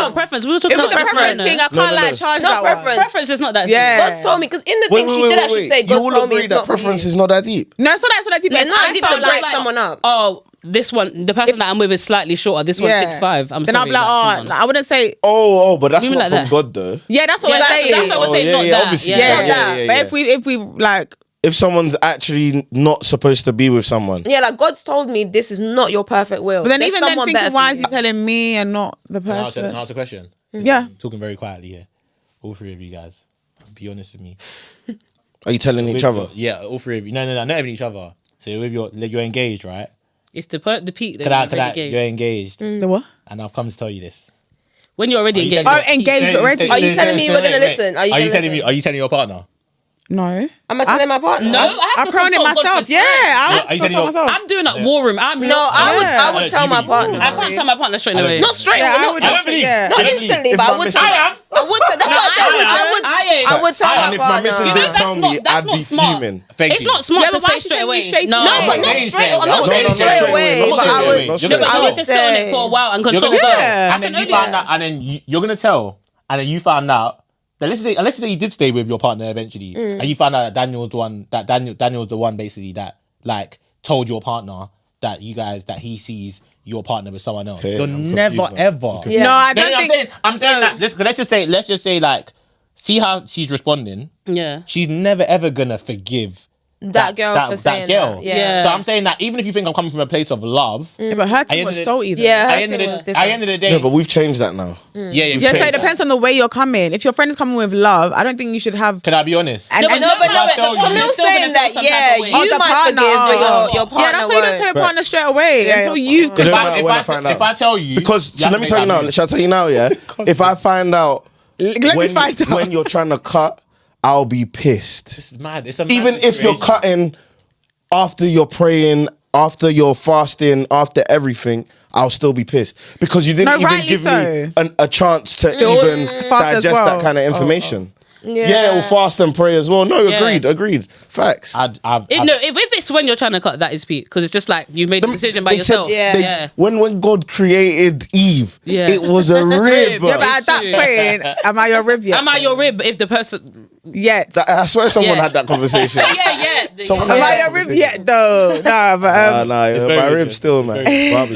No, preference. We were talking If it's about the preference thing, I can't No. like charge Not that one. preference. Preference is not that. Yeah. God's told me, because in the thing she did actually say, You God will told me agree it's that not for preference you. is not that deep. No, it's not that. It's not that deep. It's not I deep to felt break like, someone up. Oh, this one, the person that I'm with is slightly shorter. This one's 6'5". I'm then sorry. I'll be like, come on. like, I wouldn't say. But that's Women not like from that. God though. Yeah, that's what Yeah, we're saying. that's what we're saying. Not that. obviously. Yeah, Yeah. But if we like, If someone's actually not supposed to be with someone, Yeah, like, God's told me this is not your perfect will. but then There's even then someone thinking, better why for is he you. telling me and not the Can I person? ask a question? Yeah. I'm talking very quietly here. All three of you guys. Be honest with me. are you telling each other? Yeah, all three of you. No, not even each other. So you're engaged, right? It's the peak. You're engaged. The what? And I've come to tell you this. When you're already engaged. Oh, engaged already. Are you telling me we're gonna listen? Are you gonna telling me? listen? Are you telling your partner? No. Am I telling my partner? No, I have I to pray on it consult God myself. for Yeah, time. Are you I telling myself. I'm doing that war room. I'm No, not. I would tell my partner. I can't tell my partner straight away. Not straight Yeah, away. I Not, would I don't believe. yeah. not I don't instantly, If but I my would missus- tell. I would tell. That's what I said. I would tell And my if my missus partner. didn't tell me, that's I'd not be smart. fuming. Thank It's you. not smart Yeah, to but why say should straight you away. straight No, No, but not saying straight. I'm straight not away. saying No, straight away. not But straight I away. would. Not Yeah, straight but I you would need to sit on say- it for a while and You're consult gonna God. tell, Yeah. and then you find out, and then you're gonna tell, and then you found out that let's say you did stay with your partner eventually, and you found out that Daniel's the one Daniel's the one basically that like told your partner that he sees your partner with someone else. Okay, You're I'm never confused now. ever. Yeah. No, I No, don't no, think. I'm saying that. Let's just say like, see how she's responding. Yeah. She's never ever gonna forgive That girl for saying girl. that. Yeah. So I'm saying that even if you think I'm coming from a place of love, Yeah, but her At the team end was of the- salty. though. Yeah, at her the end of thing the- was at the different. end of the day, No, but we've changed that now. yeah, Yeah, so it depends on the way you're coming. If your friend is coming with love, I don't think you should have. Can I be honest? And, No, but and- no, but I'll tell you. Camille's You're still gonna saying feel that, some yeah, type of way. Oh, you the might partner. forgive, but your partner yeah, that's why you don't tell your But- partner straight away Yeah, until yeah. you. It don't matter when I find out. If I tell you, Because you have let me to tell you make that now. move. Shall I tell you now? Yeah. If I find out Let me when find out. when you're trying to cut, I'll be pissed. It's mad. It's a mad Even if you're situation. cutting after you're praying, after you're fasting, after everything, I'll still be pissed because you didn't No, even rightly give so. me a chance to even Fast as digest well. that kind of information. Yeah. Yeah, or fast and pray as well. No, Yeah. agreed. Facts. I've No, if it's when you're trying to cut, that is peak because it's just like you made the decision by They said yourself. Yeah. When God created Eve, Yeah. it was a rib. Yeah, but at that true. point, am I your rib yet? Am I your rib if the person? Yet? I swear someone Yeah. had that conversation. Yeah. Someone Am had I that your rib conversation. yet though? Nah, but Nah, It's my very rib good. still, It's man. very Barbecue.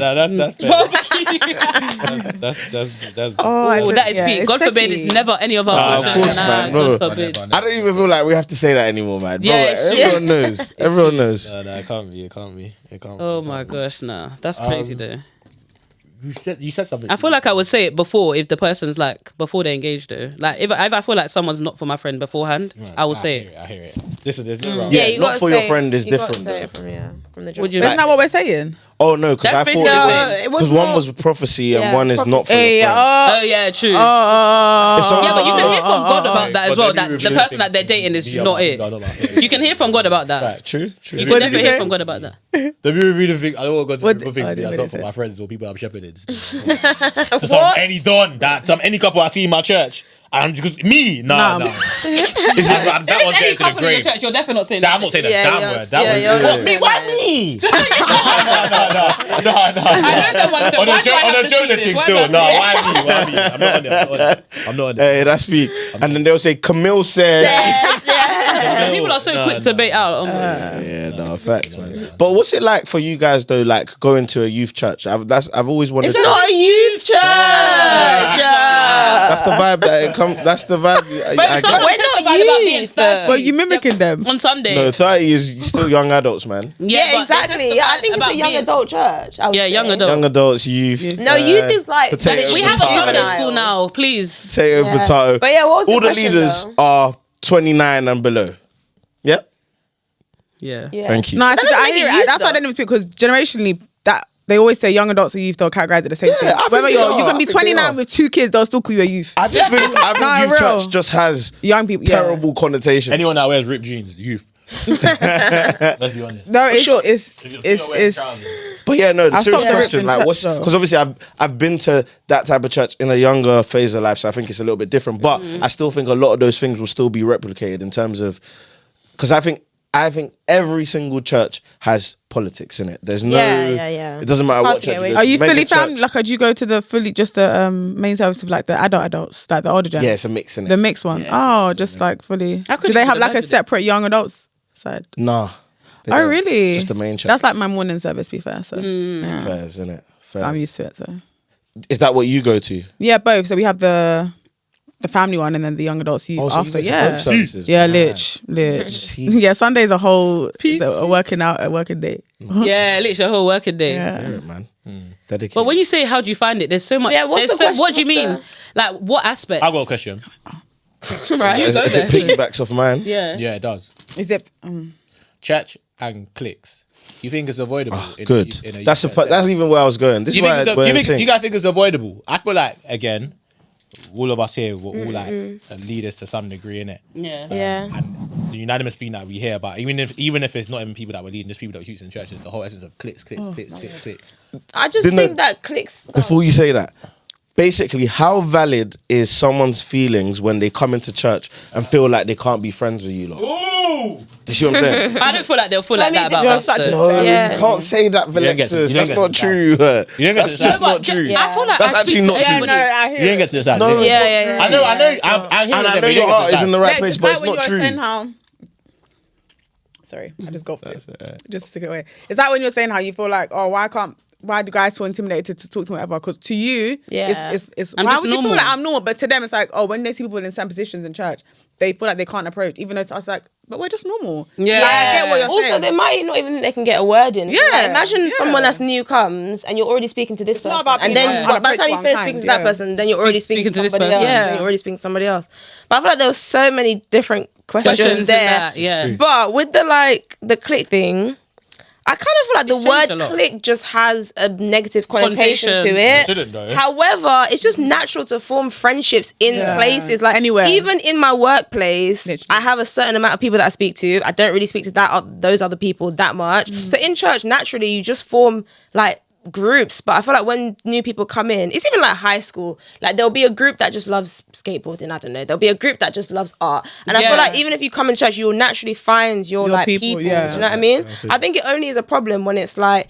That's that's Oh, that is peak. it's God forbid tricky. it's never any of our Of options. course, man. No. God forbid. I don't even feel like we have to say that anymore, man. Bro, Yeah, it's true. everyone knows. Everyone knows. No, it can't be. Oh my gosh, nah, that's crazy though. You said something. I feel like I would say it before if the person's like before they're engaged though. Like if I feel like someone's not for my friend beforehand, I will say it. I hear it. Listen, there's no wrong. Yeah, you not gotta for your say- friend is you gotta different, say though. it from the jump. Would you? isn't that what we're saying? Oh no, because I That's thought basically- it was because one more- was prophecy Yeah, and one is not for Hey, your friend. Oh yeah, true. If someone- Yeah, but you can hear from God about that as well. But That then the we person really that they're think dating is the not other it. thing, no, no. You can hear from God about that. Right, true. You What can did never you hear say? from God about that. The people really think I don't want to go What- to people think I that's didn't not for really my friends or people I'm shepherding. So any couple I see in my church, And because me, no. Nah. That If one's there's getting any to the couple in the grave. church, you're definitely not saying Nah, that. I'm not saying Yeah, that. Damn yeah, word. That yeah, was yeah, what yeah. me? Why me? No. I know that one's On why do I have a to Jonah see this? thing Why still. do I- No, why me? I'm not on it. I'm not on it. Hey, that's peak. And then they'll say, Camille said. People are so quick to bait out. Yeah, no, facts, man. But what's it like for you guys though? Like going to a youth church. I've always wanted. It's not a youth church. That's the vibe that it comes. That's the vibe. I some- get. We're not youth. But you mimicking them. On Sunday. No, 30 is still young adults, man. Yeah, but exactly. they Yeah, I think it's about a young being- adult church. I would Yeah, say. young adult. Young adults, youth. No, youth is like potato, We have a potato. Sunday school now, please. Potato, Yeah. potato. But yeah, what was the all the question, leaders though? are 29 and below. Yep. Yeah. Yeah. Thank you. No, I doesn't I make hear it it. youth, That's why I though. don't even speak because generationally that they always say young adults or youth, they'll categorize it the same Yeah, thing. I think Whether they you are. can I be think they 29 are. with 2 kids, they'll still call you a youth. I just think Nah, youth real. church just has Young people, yeah. terrible connotation. Anyone that wears ripped jeans, youth. Let's be honest. No, it's sure. it's But yeah, no, the I've serious stopped the question, ripping like, church, what's though. because obviously I've been to that type of church in a younger phase of life, so I think it's a little bit different. But I still think a lot of those things will still be replicated in terms of because I think every single church has politics in it. There's no, yeah. It doesn't matter It's hard what to church get away you go Are to. you Mega fully church- family? Like, do you go to the fully just the main service of like the adults, like the older gen? Yeah, it's a mix in it. The mixed one. Yeah, oh, just like fully. I Do couldn't they have even like a imagine it. separate young adults side? Nah. they Oh, don't. really? Just the main church. That's like my morning service, to be fair. So yeah. Fairs, isn't it? I'm used to it. So Is that what you go to? yeah, both. So we have the family one and then the young adults youth Oh, so you after. go to Yeah. both services? Yeah, Man. lich. Yeah, Sunday's a whole a working day. Yeah, literally a whole working day. Yeah. Hear it, man. Dedicated. But when you say how do you find it, there's so much. Yeah, what's there's the question? what do you What's mean? Like what aspect? I've got a question. Right. if it piggybacks off mine, Yeah. Yeah, it does. Is it? Church and cliques. You think it's avoidable? good. In a That's youth church? that's even where I was going. This Do is you, why think we're do saying. you guys think it's avoidable? I feel like again, all of us here, we're all like leaders to some degree, innit? Yeah. Yeah. And the unanimous thing that we hear about, even if it's not even people that were leading, just people that were shooting in churches, the whole essence of cliques. I just Didn't think it- that clicks. Before you say that, basically, how valid is someone's feelings when they come into church and feel like they can't be friends with you lot? Ooh! Do you see what I'm saying? I don't feel like they'll feel like that about You're us. such a- though. No, Yeah. you can't say that, don't get to- Alexis. you don't That's get not to true. don't get That's to just that. not true. I feel like That's I actually speak not to true. everybody. I You didn't get to this side. No, did you? Yeah. I know. And I know your heart is in the right place, but it's not true. Sorry, I just got this. Just to take it away. Is that when you're saying how you feel like, oh, why do guys feel intimidated to talk to me, whatever? Because to you, Yeah. it's I'm why just would you normal. feel like I'm normal? But to them, it's like, oh, when they see people in certain positions in church, they feel like they can't approach. Even though to us, like, but we're just normal. Yeah. Like, I get what you're Also, saying. they might not even think they can get a word in. Yeah, Like, imagine yeah. someone that's new comes and you're already speaking to this It's person. not about and being then un- by the time you unapproachable finish and speaking to kind, that person, then you're already speaking to this somebody person. else. Yeah. Then you're already speaking to somebody else. But I feel like there was so many different questions Questions in there. that, yeah. But with the click thing, I kind of feel like It's the changed a word lot. click just has a negative connotation Connotation. to it. It shouldn't, though. However, it's just natural to form friendships in places like Anywhere. Even in my workplace, Literally. I have a certain amount of people that I speak to. I don't really speak to those other people that much. So in church, naturally, you just form like groups. But I feel like when new people come in, it's even like high school. Like there'll be a group that just loves skateboarding. I don't know. There'll be a group that just loves art. And I Yeah. feel like even if you come in church, you'll naturally find your like people. yeah. Do you know what I mean? I think it only is a problem when it's like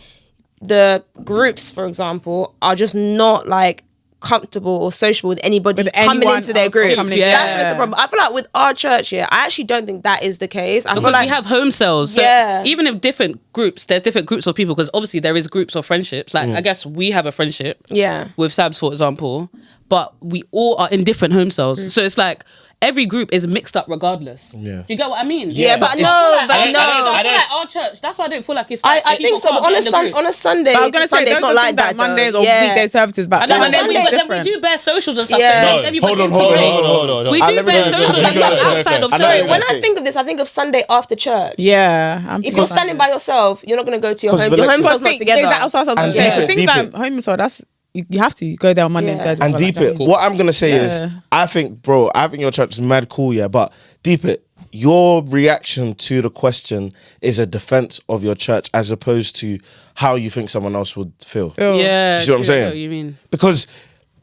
the groups, for example, are just not like comfortable or sociable with anybody With coming anyone into their else group. coming in. That's what's Yeah. the problem. I feel like with our church here, I actually don't think that is the case. I feel Because like we have home cells. So Yeah. even if different groups, there's different groups of people, because obviously there is groups of friendships. Like I guess we have a friendship yeah. with Sabs, for example, but we all are in different home cells. So it's like every group is mixed up regardless. Yeah. Do you get what I mean? Yeah, but it's- no, but I don't- no. I feel like our church, that's why I don't feel like it's like I people think so. can't But on get a in the group. on a Sunday, But I was gonna say, Sunday, it's don't not like think that. Mondays though. or Yeah. weekday services, but I know, Mondays Sunday, will be but then we different. do bare socials and stuff. Yeah. So No, makes everybody hold on. enjoy it. We Let do me bare finish, socials let me and stuff finish. outside of I know Sorry, church. when I think of this, I think of Sunday after church. Yeah, If you're standing by yourself, you're not going to go to your 'Cause home. the Your home lecture- cell's not together. And Yeah, deep it, things deep like it. home, so that's you have to go there on Monday Yeah. and Thursday. And but deep like it. that. What I'm gonna say is, Yeah. I think your church is mad cool, yeah. But deep it. Your reaction to the question is a defense of your church as opposed to how you think someone else would feel. Yeah. You see what I'm true, I saying? know what you mean? Because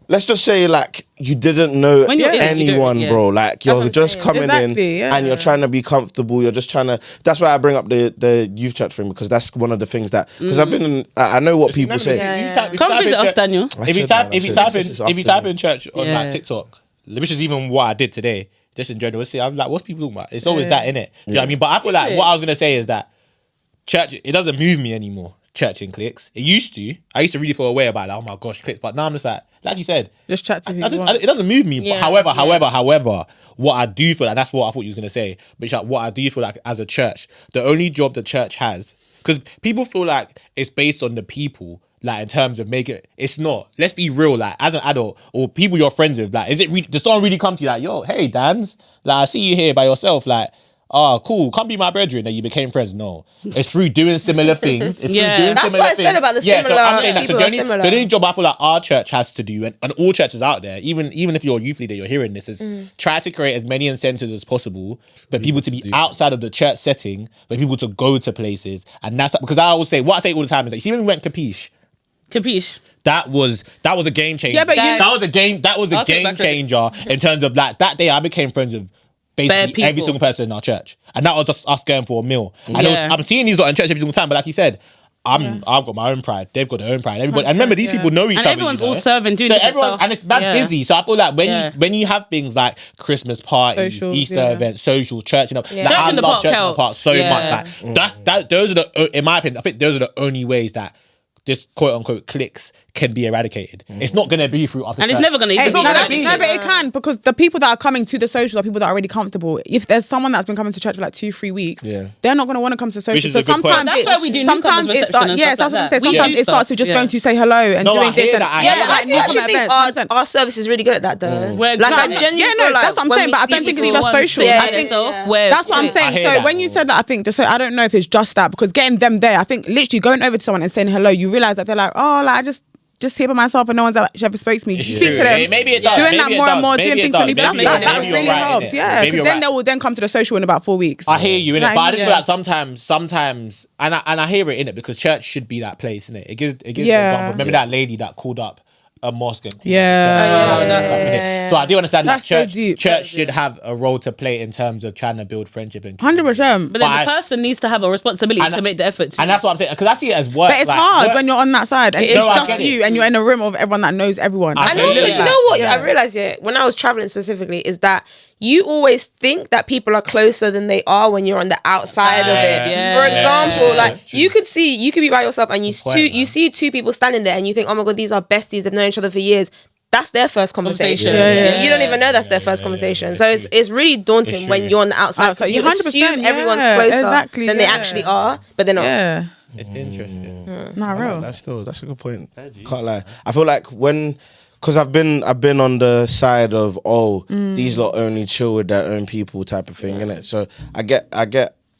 let's just say like you didn't know When you're in it, you don't- anyone, yeah. bro. Like what you're I'm just saying. coming Exactly, in yeah. and you're trying to be comfortable. You're just trying to. That's why I bring up the youth church thing, because that's one of the things that because I've been in. I know what people say. Come visit us, Daniel. If you type in church on Yeah. like TikTok, which is even what I did today, just in general, see, I'm like, what's people talking about? It's always that, innit? Do you know what I mean? But I feel like what I was gonna say is that church, it doesn't move me anymore. Church and cliques. It used to. I used to really feel away about like, oh my gosh, cliques. But now I'm just like you said, Just chat to who I you want. it doesn't move me. Yeah, But however, what I do feel like, that's what I thought you was gonna say. But it's like what I do feel like as a church, the only job the church has, because people feel like it's based on the people, like in terms of make it. It's not. Let's be real. Like as an adult or people you're friends with, like does someone really come to you like, yo, hey, Dans, like I see you here by yourself, like. Oh, cool. Come be my brethren that you became friends. No. It's through doing similar things. It's Yeah. through doing That's similar what I said things. about the So I'm similar saying that. So people the are only, similar. the only job I feel like our church has to do, and all churches out there, even if you're a youth leader, you're hearing this, is try to create as many incentives as possible for people to be outside of the church setting, for people to go to places. And that's because I always say, what I say all the time is like, see when we went Capiche, Capiche. that was a game changer. Yeah, but that was a game I'll take game back credit. changer in terms of like that day I became friends with Bare basically every people. single person in our church, and that was just us going for a meal. And Yeah. I'm seeing these lot in church every single time, but like you said, I've got my own pride. They've got their own pride. Everybody, and remember, these people know each And other. everyone's you know? all serving, doing so different everyone, stuff. and it's bad Yeah. busy. So I feel like Yeah. when you have things like Christmas parties, Socials, Easter yeah. events, social church, like, Church I in the love park church in the park helps. so Yeah. much. Like those are the, in my opinion, I think those are the only ways that this quote unquote cliques can be eradicated. It's not going to be through after And it's church. never going to Hey, even no, be that. but it can, because the people that are coming to the social are people that are already comfortable. If there's someone that's been coming to church for like 2-3 weeks, they're not going to want to come to social. Which is So a good point. sometimes That's why we do newcomers sometimes it reception starts. and Yeah, stuff that's what I'm like saying. that. We Sometimes do it starts stuff, with just yeah. going to say hello and No, I doing hear this. And, that, I yeah, hear that. like I do actually newcomer think events, 100%. our service is really good at that though. We're Like good I at it. genuinely Yeah, no, feel like that's what I'm when saying, we but I see don't think it's people- just social. Yeah, I think that's what I'm saying. hear So that. when you said that, I think just so I don't know if it's just that, because getting them there, I think literally going over to someone and saying hello, you realize that they're like, oh, like I just here by myself and no one's actually ever spoke to me. You speak to them. Maybe it does. Doing Maybe that it more does. and more, Maybe doing it things does. for me. But Maybe that you're really right, helps. innit? Yeah, Maybe because you're then right. they will then come to the social in about 4 weeks. I hear you in it, but I just feel Yeah. like sometimes, and I hear it in it because church should be that place, innit? It gives Yeah. an example. Remember that lady that called up a mosque and Yeah. So I do understand That's that so deep. church should have a role to play in terms of trying to build friendship and 100%. But then But the person needs to have a responsibility And- to make the effort. and that's what I'm saying because I see it as work. But it's like, hard work- when you're on that side and It it's is. No, I just get it. you and you're in a room of everyone that knows everyone. I And feel also, it. you know what Yeah. I realized when I was traveling specifically is that you always think that people are closer than they are when you're on the outside of it. Yeah. For example, Yeah. like you could be by yourself and point, you see two people standing there and you think, oh my god, these are besties. They've known each other for years. That's their first conversation. Yeah. You don't even know that's their first conversation. So it's really daunting It's when true. you're on the outside. Outside, You 100%, assume everyone's yeah, closer exactly, than they yeah. actually are, but they're not. Yeah. It's interesting. Not real. That's a good point. Can't lie. I feel like because I've been on the side of these lot only chill with their own people type of thing, innit? So I get.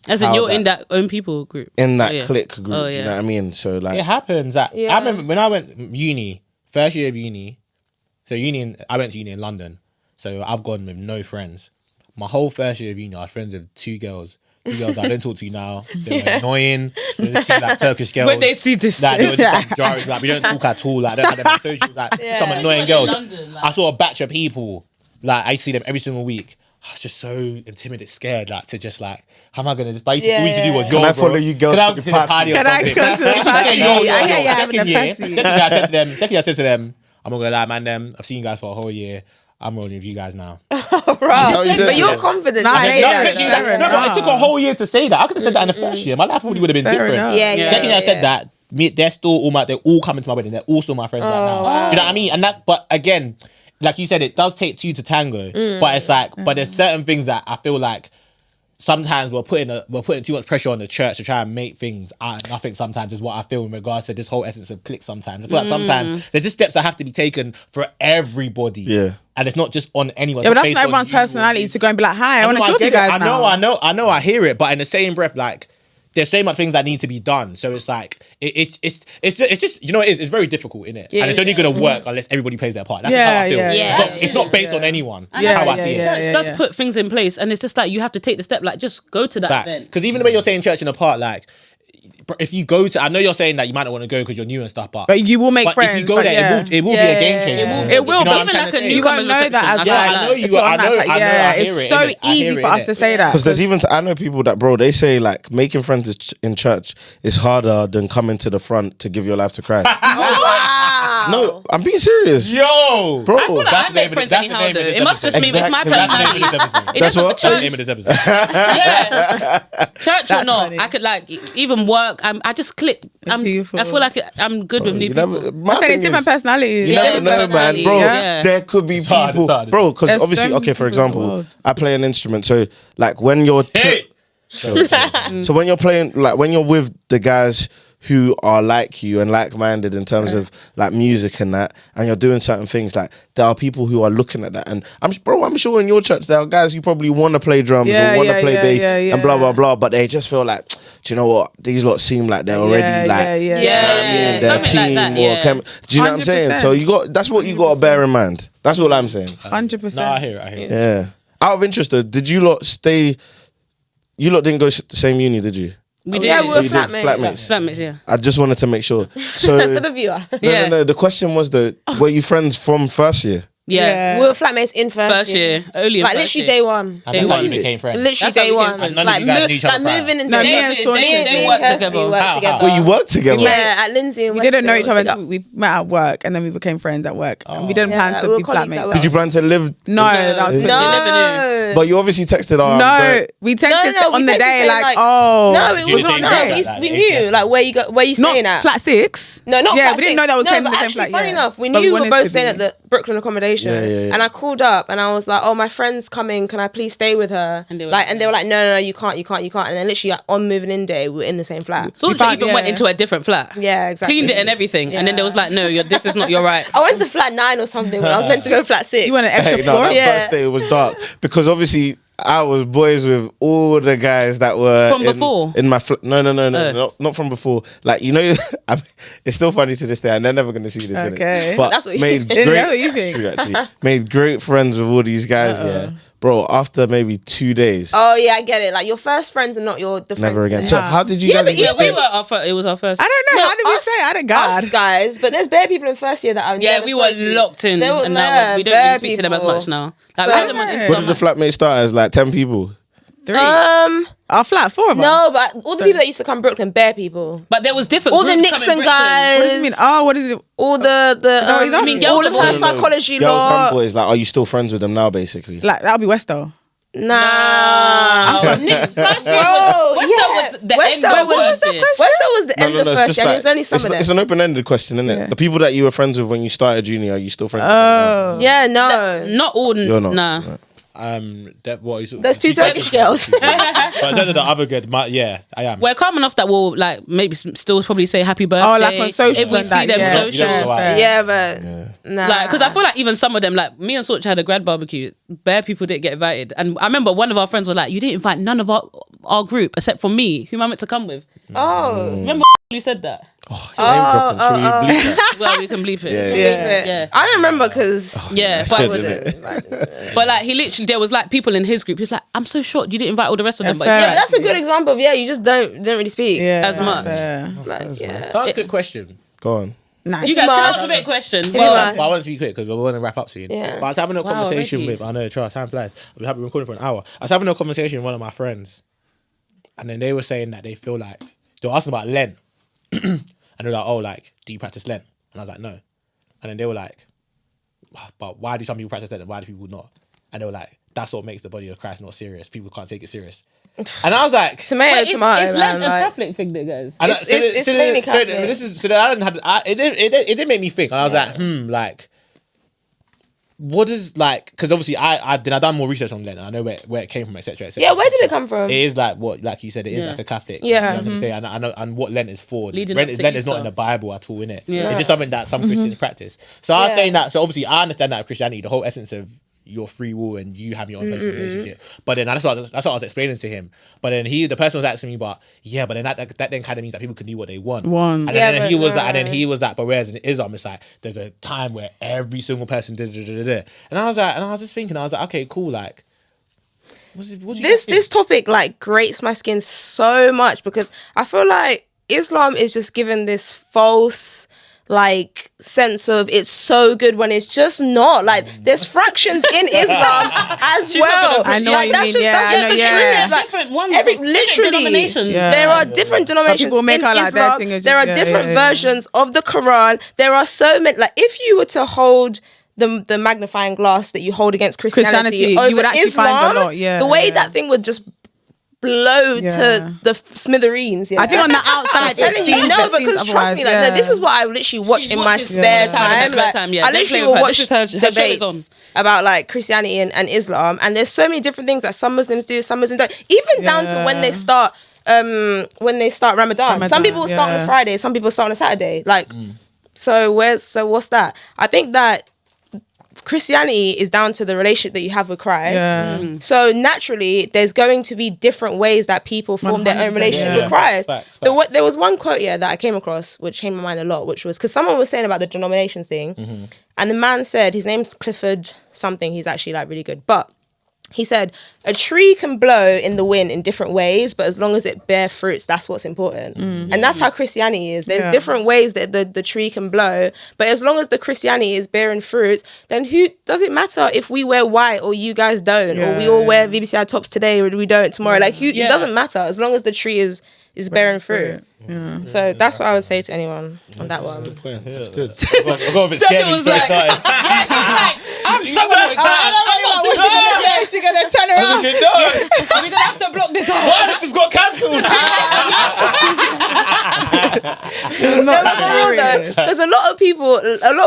As in how you're in that own people group. in that Oh, yeah. clique group. Oh, Do you yeah. know what I mean? So like, It happens. That Yeah. I remember when I went uni, first year of uni. So I went to uni in London. So I've gone with no friends. My whole first year of uni, I was friends with two girls that I don't talk to now. They were annoying. They were two like Turkish girls. When they see this, Like, they were just like jarring. Like we don't talk at all. Like I don't have them on socials. Like some annoying girls. London, like- I saw a batch of people. Like I see them every single week. I was just so intimidated, scared, like to just like, how am I gonna? But all you used to do was, Can I follow you girls Can I to the go to party? or Can I something? go to the I used to say, party? yo, I hear you having a second year, party. second year, I said to them, I'm not gonna lie, man. I've seen you guys for a whole year. I'm rolling with you guys now. how you said But you're it? confident. Nah, to I say hate that. that. No, but it took a whole year to say that. I could have said that in the first year. My life probably would have been different. enough. Yeah. Second year I said that, they're still they're all coming to my wedding. They're all still my friends right now. Do you know what I mean? And but again, like you said, it does take two to tango. But it's like, but there's certain things that I feel like sometimes we're putting too much pressure on the church to try and make things out of nothing. Sometimes is what I feel in regards to this whole essence of clique. Sometimes I feel like sometimes there's just steps that have to be taken for everybody. Yeah. And it's not just on anyone. Yeah, but It's that's based not on everyone's you or personality you. to go and be like, hi, I want to know, chill with you get it. guys now. I know, I hear it, but in the same breath, like there's so much things that need to be done. So it's like it's just you know it's very difficult, innit? Yeah, and it's only gonna work unless everybody plays their part. That's just how I feel. yeah. It's not based on anyone. And That's Yeah, how I yeah, see it. yeah. Church does put things in place, and it's just like you have to take the step. Like, just go to that Facts. event. Because even the way you're saying church in a part, like if you go to, I know you're saying that you might not want to go because you're new and stuff, but you will make friends. if you go but there, yeah. it will be a game changer. It will, You know but what I'm trying to say? you won't know that as I know you. I know. It's so easy for us to say that Because there's even I know people that, bro, they say like making friends in church is harder than coming to the front to give your life to Christ. Wow. No, I'm being serious. Yo, bro, I feel like I make friends anyhow though. It must just be, it's my personality. It That's doesn't what? That's the church. name of this episode. Yeah. Church or That's not, funny. I could like even work. I just click. I Beautiful. feel like I'm good with new You people. never, I my said thing it's different is, personalities. you Yeah, never know, man, personality, bro. yeah. There could be hard, people, it's hard. bro. Because There's obviously, so okay, many for people in the example, world. I play an instrument, so like when you're so when you're playing, like when you're with the guys who are like you and like-minded in terms of like music and that, and you're doing certain things, like there are people who are looking at that, and I'm sure in your church there are guys who probably want to play drums or want to play bass and blah blah blah, but they just feel like, do you know what, these lot seem like they're already like, yeah. do you know what I mean? They're a Something like team that, or yeah. do you know what I'm saying? 100%. So you got, that's what you got to bear in mind. That's all I'm saying. 100%. No, I hear it. Yeah. Out of interest, though, did you lot stay? You lot didn't go to the same uni, did you? We did. Yeah, we were You did, flatmates. Flatmates, yeah. I just wanted to make sure. So For the viewer. no. The question was though, were you friends from first year? Yeah. We were flatmates in First year. Only in Like first literally year. day one. And that's how you became friends. Literally That's how day we became one. friends. None of Like, you guys knew each other prior. moving into No, me They- and they- Sonia. they me work and Kirsty together. worked How? together. Well, you worked together. Yeah, at Lindsay. We didn't know each other until we met at work, and then we became friends at work. And we didn't Yeah, plan to we were be colleagues at flatmates. work. Did you plan to live? No, that was No. But you obviously texted her. No, we texted No, on we the texted day saying, like, like, oh, No, it You was didn't not. say No, that, we that, knew yes. like where you staying not at. flat 6. No, not Yeah, flat we didn't six. know that was no, staying in but the same actually, flat, funny yeah. enough, we But knew we we were wanted both to staying be. at the Brooklyn accommodation. Yeah. And I called up and I was like, "Oh, my friend's coming. Can I please stay with her?" And they were like, like, and they were like, "No, you can't. And then literally like, on moving in day, we were in the same flat. So found- even went yeah. into a different flat. Yeah, exactly. Cleaned it and everything. And then there was like, no, this is not your right. I went to flat 9 or something when I was meant to go flat 6. You want an extra Hey, no, floor? that Yeah. first day was dark because obviously I was boys with all the guys that were From before? in my no, not from before. Like, you know, it's still funny to this day, and they're never gonna see this. innit? Okay. But That's what you made think. great. That's what you think. True, actually, made great friends with all these guys. Yeah, bro. After maybe 2 days, Oh yeah, I get it. Like your first friends are not your the never friends again. then. So how did you Yeah, guys? but even yeah, stay? We were it was our first. I don't know. No, How did we us- say? I don't Us God. guys, but there's bare people in first year that I Yeah, never we were spoke to. locked in. They were And now there, we don't bare even speak to them as people. much now. Like, So- we had them on Yeah. Instagram. What did the flatmate start as? Like 10 people. 3. Um, Our flat, 4 of us. no, but all the people that used to come Brooklyn, bare people. But there was different All the groups Nixon coming guys. What do you mean? Oh, what is it? All the what he's asking? all the Girls and boys. psychology Girls law. and boys. Like, are you still friends with them now? Basically. Like that'll be Westo. Nah. First year was, Bro, Western yeah. was the Western end of was- first year. Western was the end of it's first just year. And like- it was only some it's, of them. it's an open-ended question, isn't it? Yeah. The people that you were friends with when you started uni, are you still friends with them now? Yeah, no. Not all. You're not. Nah. That what is There's 2 Turkish girls. But in terms of the other good, yeah, I am. We're calm enough that we'll like maybe still probably say happy birthday. Oh, like on social if we and see that, them yeah. social. You don't go out. Yeah, but nah. Like, because I feel like even some of them, like me and Sorch had a grad barbecue, bare people didn't get invited. And I remember one of our friends was like, you didn't invite none of our group except for me, who am I meant to come with? Oh. Remember you said that? Name dropping. Should we bleep that? Well, we can bleep it. Yeah. Yeah. I don't remember because Yeah, I but, wouldn't. but like he literally, there was like people in his group. He was like, I'm so shocked you didn't invite all the rest of them. But fair. Yeah, but that's a good example of you just don't really speak. Yeah. As much. fair. Like, yeah. That's a good question. Go on. Nice. you guys can must. ask a bit question. you Well, must. But I want to be quick because we want to wrap up soon. Yeah. But I was having a conversation already? with, I know, trust, time flies. We have been recording for an hour. I was having a conversation with one of my friends, and then they were saying that they feel like, they were asking about Lent. And they were like, oh, like, do you practice Lent? And I was like, no. And then they were like, but why do some people practice Lent and why do people not? And they were like, that's what makes the body of Christ not serious. People can't take it serious. And I was like, Tomato, Wait, tomato, it's man. Lent a like- Catholic thing, that guys. and It's mainly Catholic. So I didn't have, it did make me think. And I was like, like, what is like, because obviously I done more research on Lent and I know where it came from, etc. Yeah, where did it come from? It is like what, like you said, it is Yeah. like a Catholic. Yeah. You know what I'm gonna say, and I know, and what Lent is for. Leading Lent up is, to Lent is not Easter. in the Bible at all, innit? Yeah. It's just something that some Christians practice. So I was Yeah. saying that. So obviously I understand that of Christianity, the whole essence of your free will and you have your own personal relationship. But then that's what I was explaining to him. But then the person was asking me, but yeah, but then that then kind of means that people can do what they want. And Yeah, then but he was like, no. and then he was like, but whereas in Islam, it's like there's a time where every single person did. And I was like, and I was just thinking, I was like, okay, cool, like. What do you guys think? This topic like grates my skin so much because I feel like Islam is just given this false like sense of it's so good when it's just not. Like there's fractions in Islam as well. I know like, what you mean. That's just the truth. Like, different ones. literally, denominations. there are different denominations people make in out like their Islam. thing is There are just- different versions of the Quran. There are so many. Like if you were to hold the magnifying glass that you hold against Christianity over you would actually Islam, find a lot. Yeah, the way that thing would just blow Yeah. to the smithereens. Yeah. I think on the outside, I'm telling you, no, because trust me, like no, this is what I literally watch in my spare time. Like, I literally will watch debates about like Christianity and Islam, and there's so many different things that some Muslims do, some Muslims don't. Even down to when they start Ramadan. Some people start on a Friday, some people start on a Saturday. Like, so what's that? I think that Christianity is down to the relationship that you have with Christ. Yeah. So naturally, there's going to be different ways that people form their own 100%, relationship with Christ. Facts. There was one quote that I came across, which changed my mind a lot, which was because someone was saying about the denominations thing, and the man said, his name's Clifford something, he's actually like really good, but he said, a tree can blow in the wind in different ways, but as long as it bear fruits, that's what's important. And that's how Christianity is. There's different ways that the tree can blow, but as long as the Christianity is bearing fruits, then who does it matter if we wear white or you guys don't, or we all wear VBCI tops today or we don't tomorrow? Like, it doesn't matter as long as the tree is bearing fruit. So that's what I would say to anyone on that one. That's good. I got a bit scared when you first started. I'm so annoyed. I'm not doing shit. She's gonna turn around. We're gonna have to block this out. This has got cancelled. Because a lot of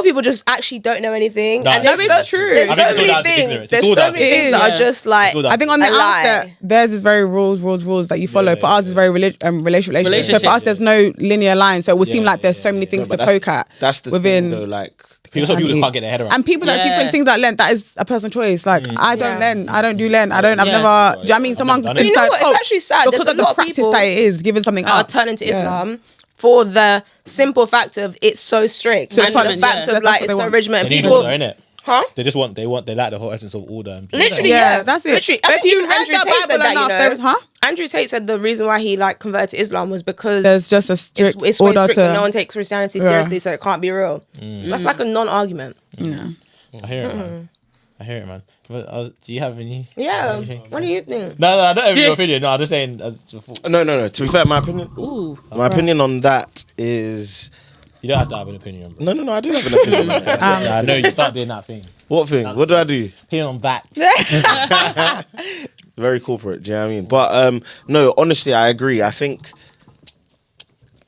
people just actually don't know anything. No, and that's there's true. There's I so think it's all down many to things. ignorance. There's It's all so down many to things that are just like all down. I think on the a lie. outset, theirs is very rules that you follow. For us, it's very relationship. So for us, there's no linear line. So it would seem like there's so many things to poke at. That's the within. thing, though, like People can't get their head around. And people that do things like Lent, that is a personal choice. Like I don't Lent, I don't do Lent, I've never. Do you know what I mean? Someone done can it. You know decide, what? It's actually sad. because There's of a lot the of practice people that it is, giving something are up. turning to Islam for the simple fact of it's so strict and the common, fact yeah. of like That's it's what so they regiment. They need People, order, innit? huh? They like the whole essence of order. And Literally, Yeah, that's it. Literally, But I if think you even read Andrew the Tate said Bible that. enough, You there's- know, Andrew Tate said the reason why he like converted to Islam was because There's just a strict it's way order strict to. and no one takes Christianity seriously, so it can't be real. That's like a non-argument. I hear it, man. I hear it, man. But, do you have any? Yeah. anything? What do you think? No, I don't have your opinion. No, I'm just saying. no. To be fair, my opinion on that is You don't have to have an opinion. Bro. no. I do have an opinion on that. Yeah, I know you start doing that thing. What thing? What do I do? Opinion on that. Very corporate. Do you know what I mean? But no, honestly, I agree. I think,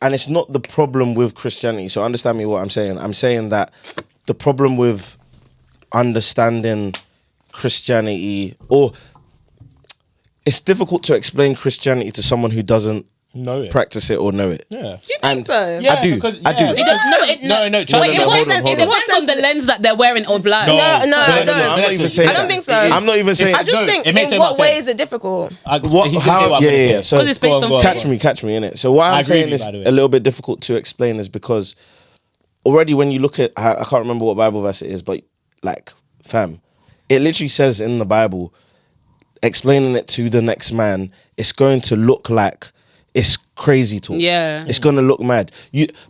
and it's not the problem with Christianity. So understand me what I'm saying. I'm saying that the problem with understanding Christianity, or it's difficult to explain Christianity to someone who doesn't Know it. practice it or know it. Yeah. You think so? Yeah, I do. because- I do. yeah. No, trust me. it hold wasn't. on, hold It on. wasn't from the lens that they're wearing of life. No, I don't. I'm not even saying I don't that. think so. I'm not even saying. I just No, think it makes in so what much way sense. is it difficult? What? How? Yeah. So 'Cause it's based on go on. catch me in it. So why I I'm agree saying with you, this by the way. a little bit difficult to explain is because already when you look at, I can't remember what Bible verse it is, but like, fam, it literally says in the Bible, explaining it to the next man, it's going to look like it's crazy talk. Yeah. It's gonna look mad.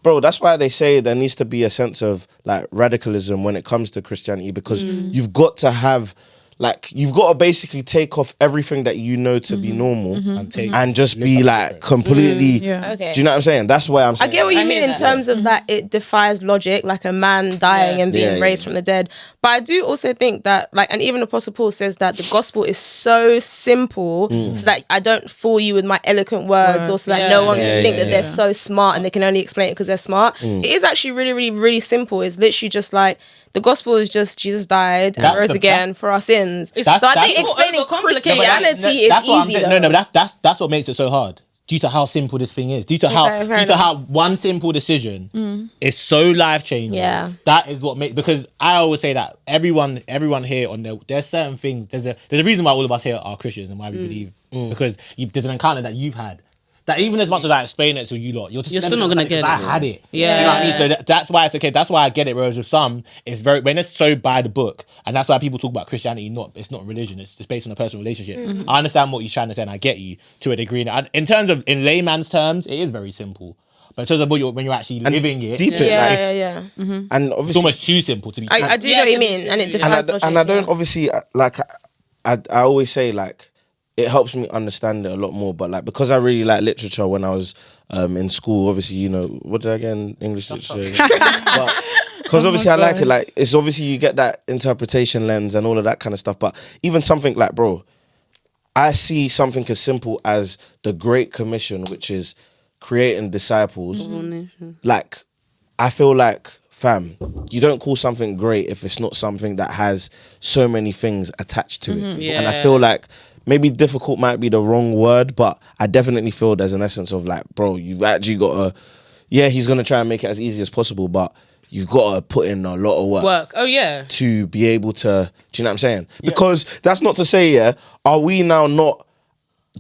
Bro, that's why they say there needs to be a sense of like radicalism when it comes to Christianity, because you've got to have, like, you've got to basically take off everything that you know to be normal and just be like completely. Yeah. Okay. Do you know what I'm saying? That's why I'm I saying. get what you I mean hear in that. terms of that it defies logic, like a man dying and being Yeah, raised yeah. from the dead. But I do also think that, like, and even Apostle Paul says that the gospel is so simple so that I don't fool you with my eloquent words, or so that no one can think that they're so smart and they can only explain it because they're smart. It is actually really, really, really simple. It's literally just like, the gospel is just Jesus died and That's rose the- again for our sins. So That's- I think that's- explaining overcomplicated. Christianity is that's what I'm easy saying. though. No, but that's what makes it so hard. Due to how simple this thing is, due to how one simple decision is so life changing. Yeah. That is what makes, because I always say that everyone here there's certain things. There's a reason why all of us here are Christians and why we believe, because there's an encounter that you've had. That even as much as I explain it to you lot, you're still not gonna get it. I had it. Yeah. Do you know what I mean? So that's why it's okay. That's why I get it. Whereas with some, it's very, when it's so by the book, and that's why people talk about Christianity. It's not religion. It's just based on a personal relationship. I understand what you're trying to say, and I get you to a degree. And in terms of, in layman's terms, it is very simple. But in terms of when you're actually living it, deep it, Yeah. and it's obviously, almost too simple to be. I do know what you mean, and it defies logic. and I don't obviously like. I always say like it helps me understand it a lot more. But like because I really like literature when I was in school, obviously what did I get in English literature? But because obviously I like it. Like it's obviously you get that interpretation lens and all of that kind of stuff. But even something like I see something as simple as the Great Commission, which is creating disciples. Like I feel like, fam, you don't call something great if it's not something that has so many things attached to it. And I feel like maybe difficult might be the wrong word, but I definitely feel there's an essence of like, bro, you've actually got to, he's going to try and make it as easy as possible, but you've got to put in a lot of work. Oh, yeah. To be able to, do you know what I'm saying? Because that's not to say, are we now not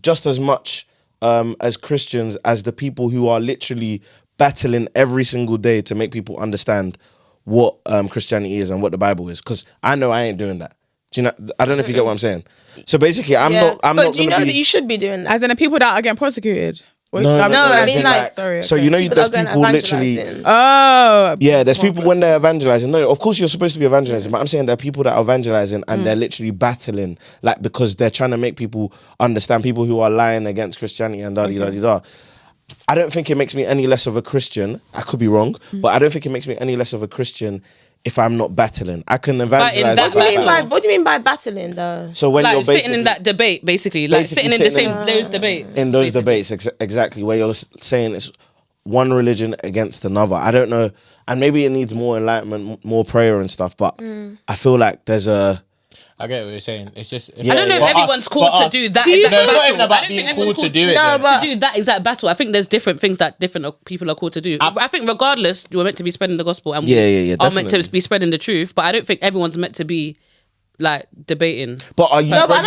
just as much as Christians as the people who are literally battling every single day to make people understand what Christianity is and what the Bible is? Because I know I ain't doing that. Do you know? I don't know if you get what I'm saying. So basically, I'm not. But do you know that you should be doing that? As in the people that are getting prosecuted. No, I mean like. Sorry. So there's people literally. Oh. Yeah, there's people when they're evangelizing. No, of course you're supposed to be evangelizing, but I'm saying there are people that are evangelizing and they're literally battling, like because they're trying to make people understand. People who are lying against Christianity and da. I don't think it makes me any less of a Christian. I could be wrong, but I don't think it makes me any less of a Christian if I'm not battling. I can evangelize. What do you mean by battling though? So when like you're sitting in that debate, basically sitting in the same those debates. In those debates, exactly, where you're saying it's one religion against another. I don't know, and maybe it needs more enlightenment, more prayer and stuff. But I feel like there's a. I get what you're saying. It's just. I don't know if everyone's called to do that. It's not even about being called to do it. No, but to do that exact battle. I think there's different things that different people are called to do. I think regardless, you're meant to be spreading the gospel, and we are meant to be spreading the truth. But I don't think everyone's meant to be like debating. But are you? No, but I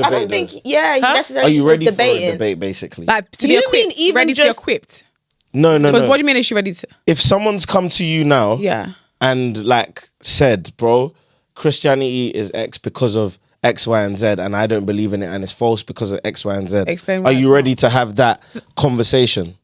don't think. You necessarily. Are you ready debating. for a debate? Basically, like to be equipped, ready to be equipped. No. Because what do you mean? Is she ready to? If someone's come to you now, and like said, bro, Christianity is X because of X, Y, and Z, and I don't believe in it, and it's false because of X, Y, and Z. Explain. Are you ready to have that conversation?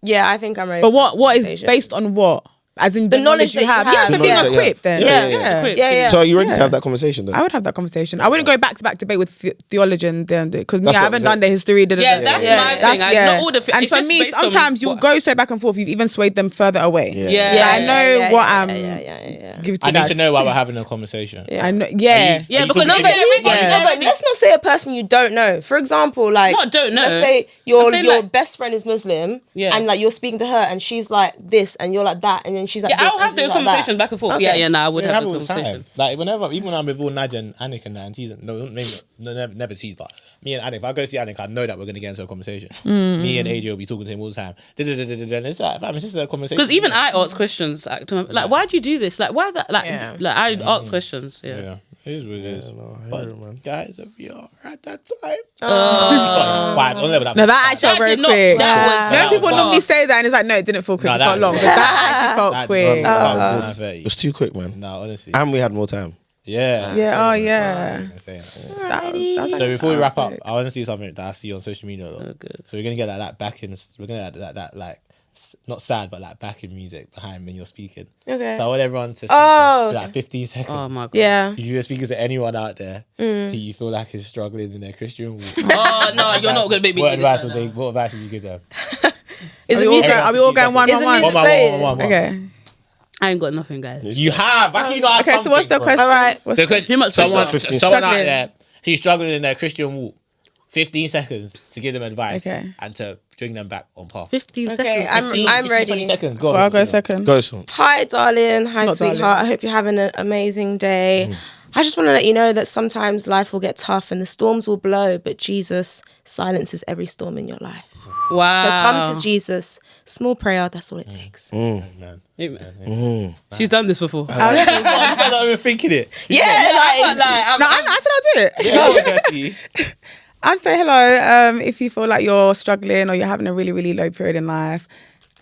Yeah, I think I'm ready. But what is based on what? As in the knowledge you have. Yeah, so being equipped then. Yeah. So are you ready to have that conversation then? I would have that conversation. I wouldn't go back to back debate with theologians then because I haven't done the history. That's my thing. Not all the and for me, sometimes you'll go so back and forth. You've even swayed them further away. I know what I'm. I need to know why we're having a conversation. I know. Because but let's not say a person you don't know. For example, like don't know. Let's say your best friend is Muslim, and like you're speaking to her, and she's like this, and you're like that, and then she's like, I will have those conversations back and forth. Okay. I would have those conversations. Like even when I'm with all Naja and Anik and that, and teasing, never tease, but me and Anik, if I go see Anik, I know that we're going to get into a conversation. Me and AJ will be talking to him all the time. And it's like, it's just a conversation. Because even I ask questions, like, why do you do this? Like, why that? Like I ask questions. Yeah. It is what it is. But guys, we are at that time. No, that actually very quick. No, people normally say that, and it's like, no, it didn't feel quick. It felt long. But that actually felt quick. It was too quick, man. No, honestly. And we had more time. Yeah. Yeah. Oh, yeah. So before we wrap up, I want to see something that I see on social media a lot. So we're gonna get that backing. We're gonna get that like not sad, but like backing music behind when you're speaking. Okay. So I want everyone to speak for like 15 seconds. Oh my god. Yeah. If you're speaking to anyone out there who you feel like is struggling in their Christian walk. Oh no, you're not gonna make me. What advice would you give them? Are we all going one on one? Okay. I ain't got nothing, guys. You have. How can you not have something? So what's the question? All right. Someone out there, she's struggling in their Christian walk. 15 seconds to give them advice and to bring them back on path. 15 seconds. Okay, I'm ready. 20 seconds. Go on. I'll go second. Go, son. Hi, darling. Hi, sweetheart. I hope you're having an amazing day. I just want to let you know that sometimes life will get tough and the storms will blow, but Jesus silences every storm in your life. Wow. So come to Jesus. Small prayer, that's all it takes. Amen. She's done this before. You guys aren't even thinking it. I said I'll do it. I'd say hello. If you feel like you're struggling or you're having a really, really low period in life,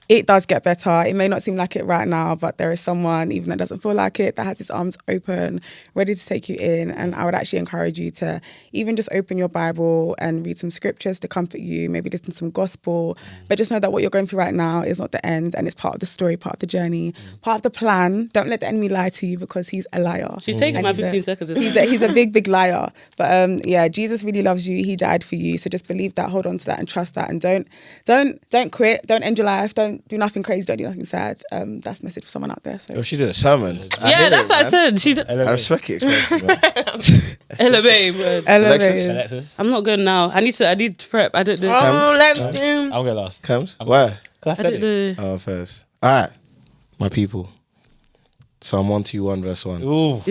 it does get better. It may not seem like it right now, but there is someone, even that doesn't feel like it, that has his arms open, ready to take you in. And I would actually encourage you to even just open your Bible and read some scriptures to comfort you, maybe listen to some gospel, but just know that what you're going through right now is not the end, and it's part of the story, part of the journey, part of the plan. Don't let the enemy lie to you, because he's a liar. She's taking my 15 seconds. He's a big liar. But yeah, Jesus really loves you. He died for you. So just believe that, hold on to that, and trust that, and don't quit. Don't end your life. Don't do nothing crazy. Don't do nothing sad. That's a message for someone out there. So She did a sermon. Yeah, that's what I said. I respect it. Elevate. Alexis? I'm not good now. I need to prep. I don't know. Oh, let's do. I'll go last. Comes? Why? Because I I said don't it. know. Oh, first. All right, my people. Psalm 121 verse 1. Ooh.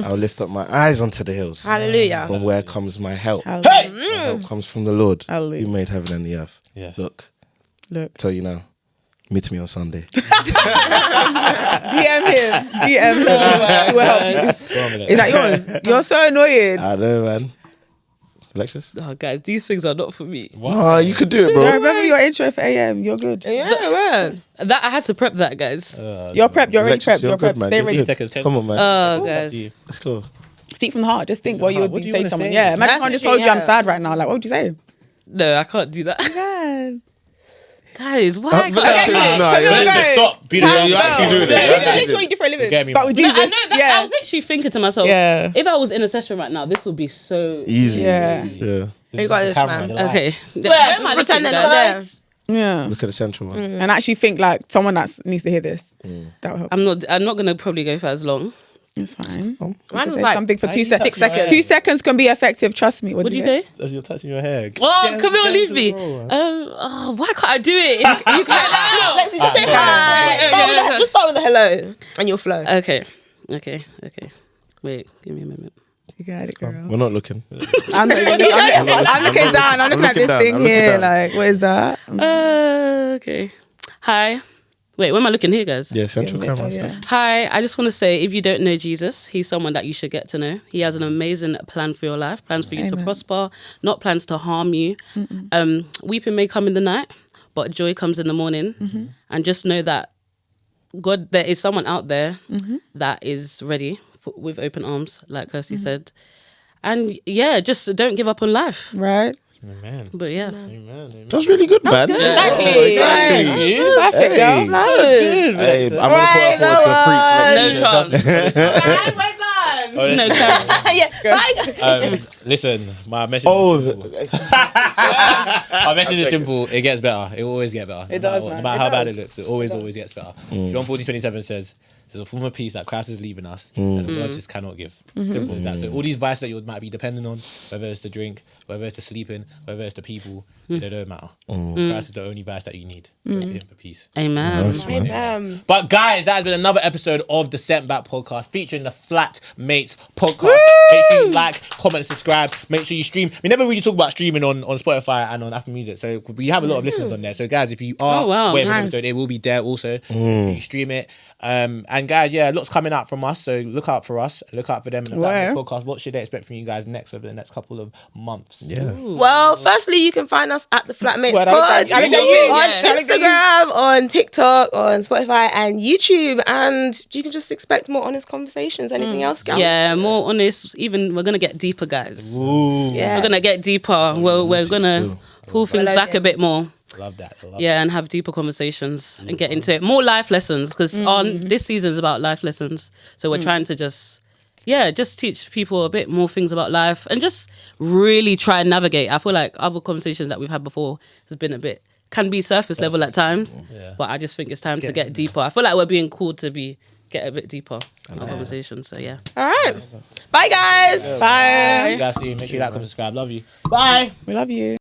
I'll lift up my eyes unto the hills. Hallelujah. From where comes my help? Hallelujah. My help comes from the Lord, Hallelujah. who made heaven and the earth. Yes. Look, Look, tell you now. Meet me on Sunday. DM him. We'll help you. Go on with it. Is that yours? You're so annoying. I know, man. Alexis? Oh, guys, these things are not for me. Oh, you could do it, No, bro. remember your intro for AM. You're good. Yeah, man. That I had to prep that, guys. You're prepped. You're already Alexis, prepped. you're You're good, prepped. man. Stay You're ready. good. 10 seconds. Come on, man. Oh, guys. Let's go. Speak from the heart. Just think what you would What do you say wanna to someone. say? Yeah, imagine That's someone just literally, told you I'm yeah. sad right now. Like, what would you say? No, I can't do that. God. Guys, why? But that's it. No, Okay. Stop. Be the you actually doing it. Yeah, You that's actually literally what you do for a living. Get me, But man. with No, Jesus, I know that. I yeah. was literally thinking to myself, Yeah. if I was in a session right now, this would be so Easy. Yeah. Yeah. You got this, man. Okay. Yeah, Where am I just looking, pretend they're guys? not there. Yeah. Look at the central one. And actually think like someone that needs to hear this. That will help. I'm not gonna probably go for as long. It's fine. Mine Say was like something for 2 touching seconds. your hair? 2 seconds can be effective. Trust me. What do you say? As you're touching your hair. Oh, Camille, leave me. Why can't I do it? You can Let's just say hi. Just start with a hello, and you'll flow. Okay. Wait, give me a minute. You got it, girl. We're not looking. I'm not even I'm looking down. I'm looking at looking this down. thing I'm looking here. down. Like, what is that? Okay. Hi. Wait, where am I looking here, guys? Yeah, central camera. Yeah. Hi, I just want to say, if you don't know Jesus, he's someone that you should get to know. He has an amazing plan for your life, plans for you to Amen. prosper, not plans to harm you. Weeping may come in the night, but joy comes in the morning. And just know that God, there is someone out there that is ready with open arms, like Kirsty said. And yeah, just don't give up on life. Right? Amen. But yeah. Amen. That's really good, man. Exactly. Perfect, girl. Hey, I'm going to put her forward to a preach next No year. chance. Oh, No chance. listen, my message. Oh, My message is simple. It gets better. It will always get better. It no does, matter, man. no matter It how bad does. it looks, it always gets better. John 14:27 says, "There's a form of peace that Christ is leaving us, that God just cannot give." Simple as that. So all these vices that you might be depending on, whether it's to drink, whether it's to sleeping, whether it's to people, they don't matter. Christ is the only vice that you need. Go to Him for peace. Amen. But guys, that has been another episode of the Sent Back podcast featuring the Flatmates podcast. Make sure you like, comment, and subscribe. Make sure you stream. We never really talk about streaming on Spotify and on Apple Music, so we have a lot of listeners on there. So guys, if you are waiting for the episode, it will be there also. If you stream it. And guys, yeah, lots coming out from us, so look out for us, look out for them in the Flatmates podcast. What should they expect from you guys next over the next couple of months? yeah. Well, firstly, you can find us at the Flatmates Well, Pod I look at you. on I look at you. Instagram, on TikTok, on Spotify, and YouTube. And you can just expect more honest conversations. Anything else, guys? Yeah, more honest. Even we're gonna get deeper, guys. Yes. We're gonna get deeper. We're gonna pull things back a bit more. Love that. Yeah, and have deeper conversations and get into it. More life lessons, because this season is about life lessons. So we're trying to just teach people a bit more things about life and just really try and navigate. I feel like other conversations that we've had before has been can be surface level at times, but I just think it's time to get deeper. I feel like we're being called to get a bit deeper in our conversations. So yeah. All right. Bye, guys. Bye. You guys see, make sure you like and subscribe. Love you. Bye. We love you.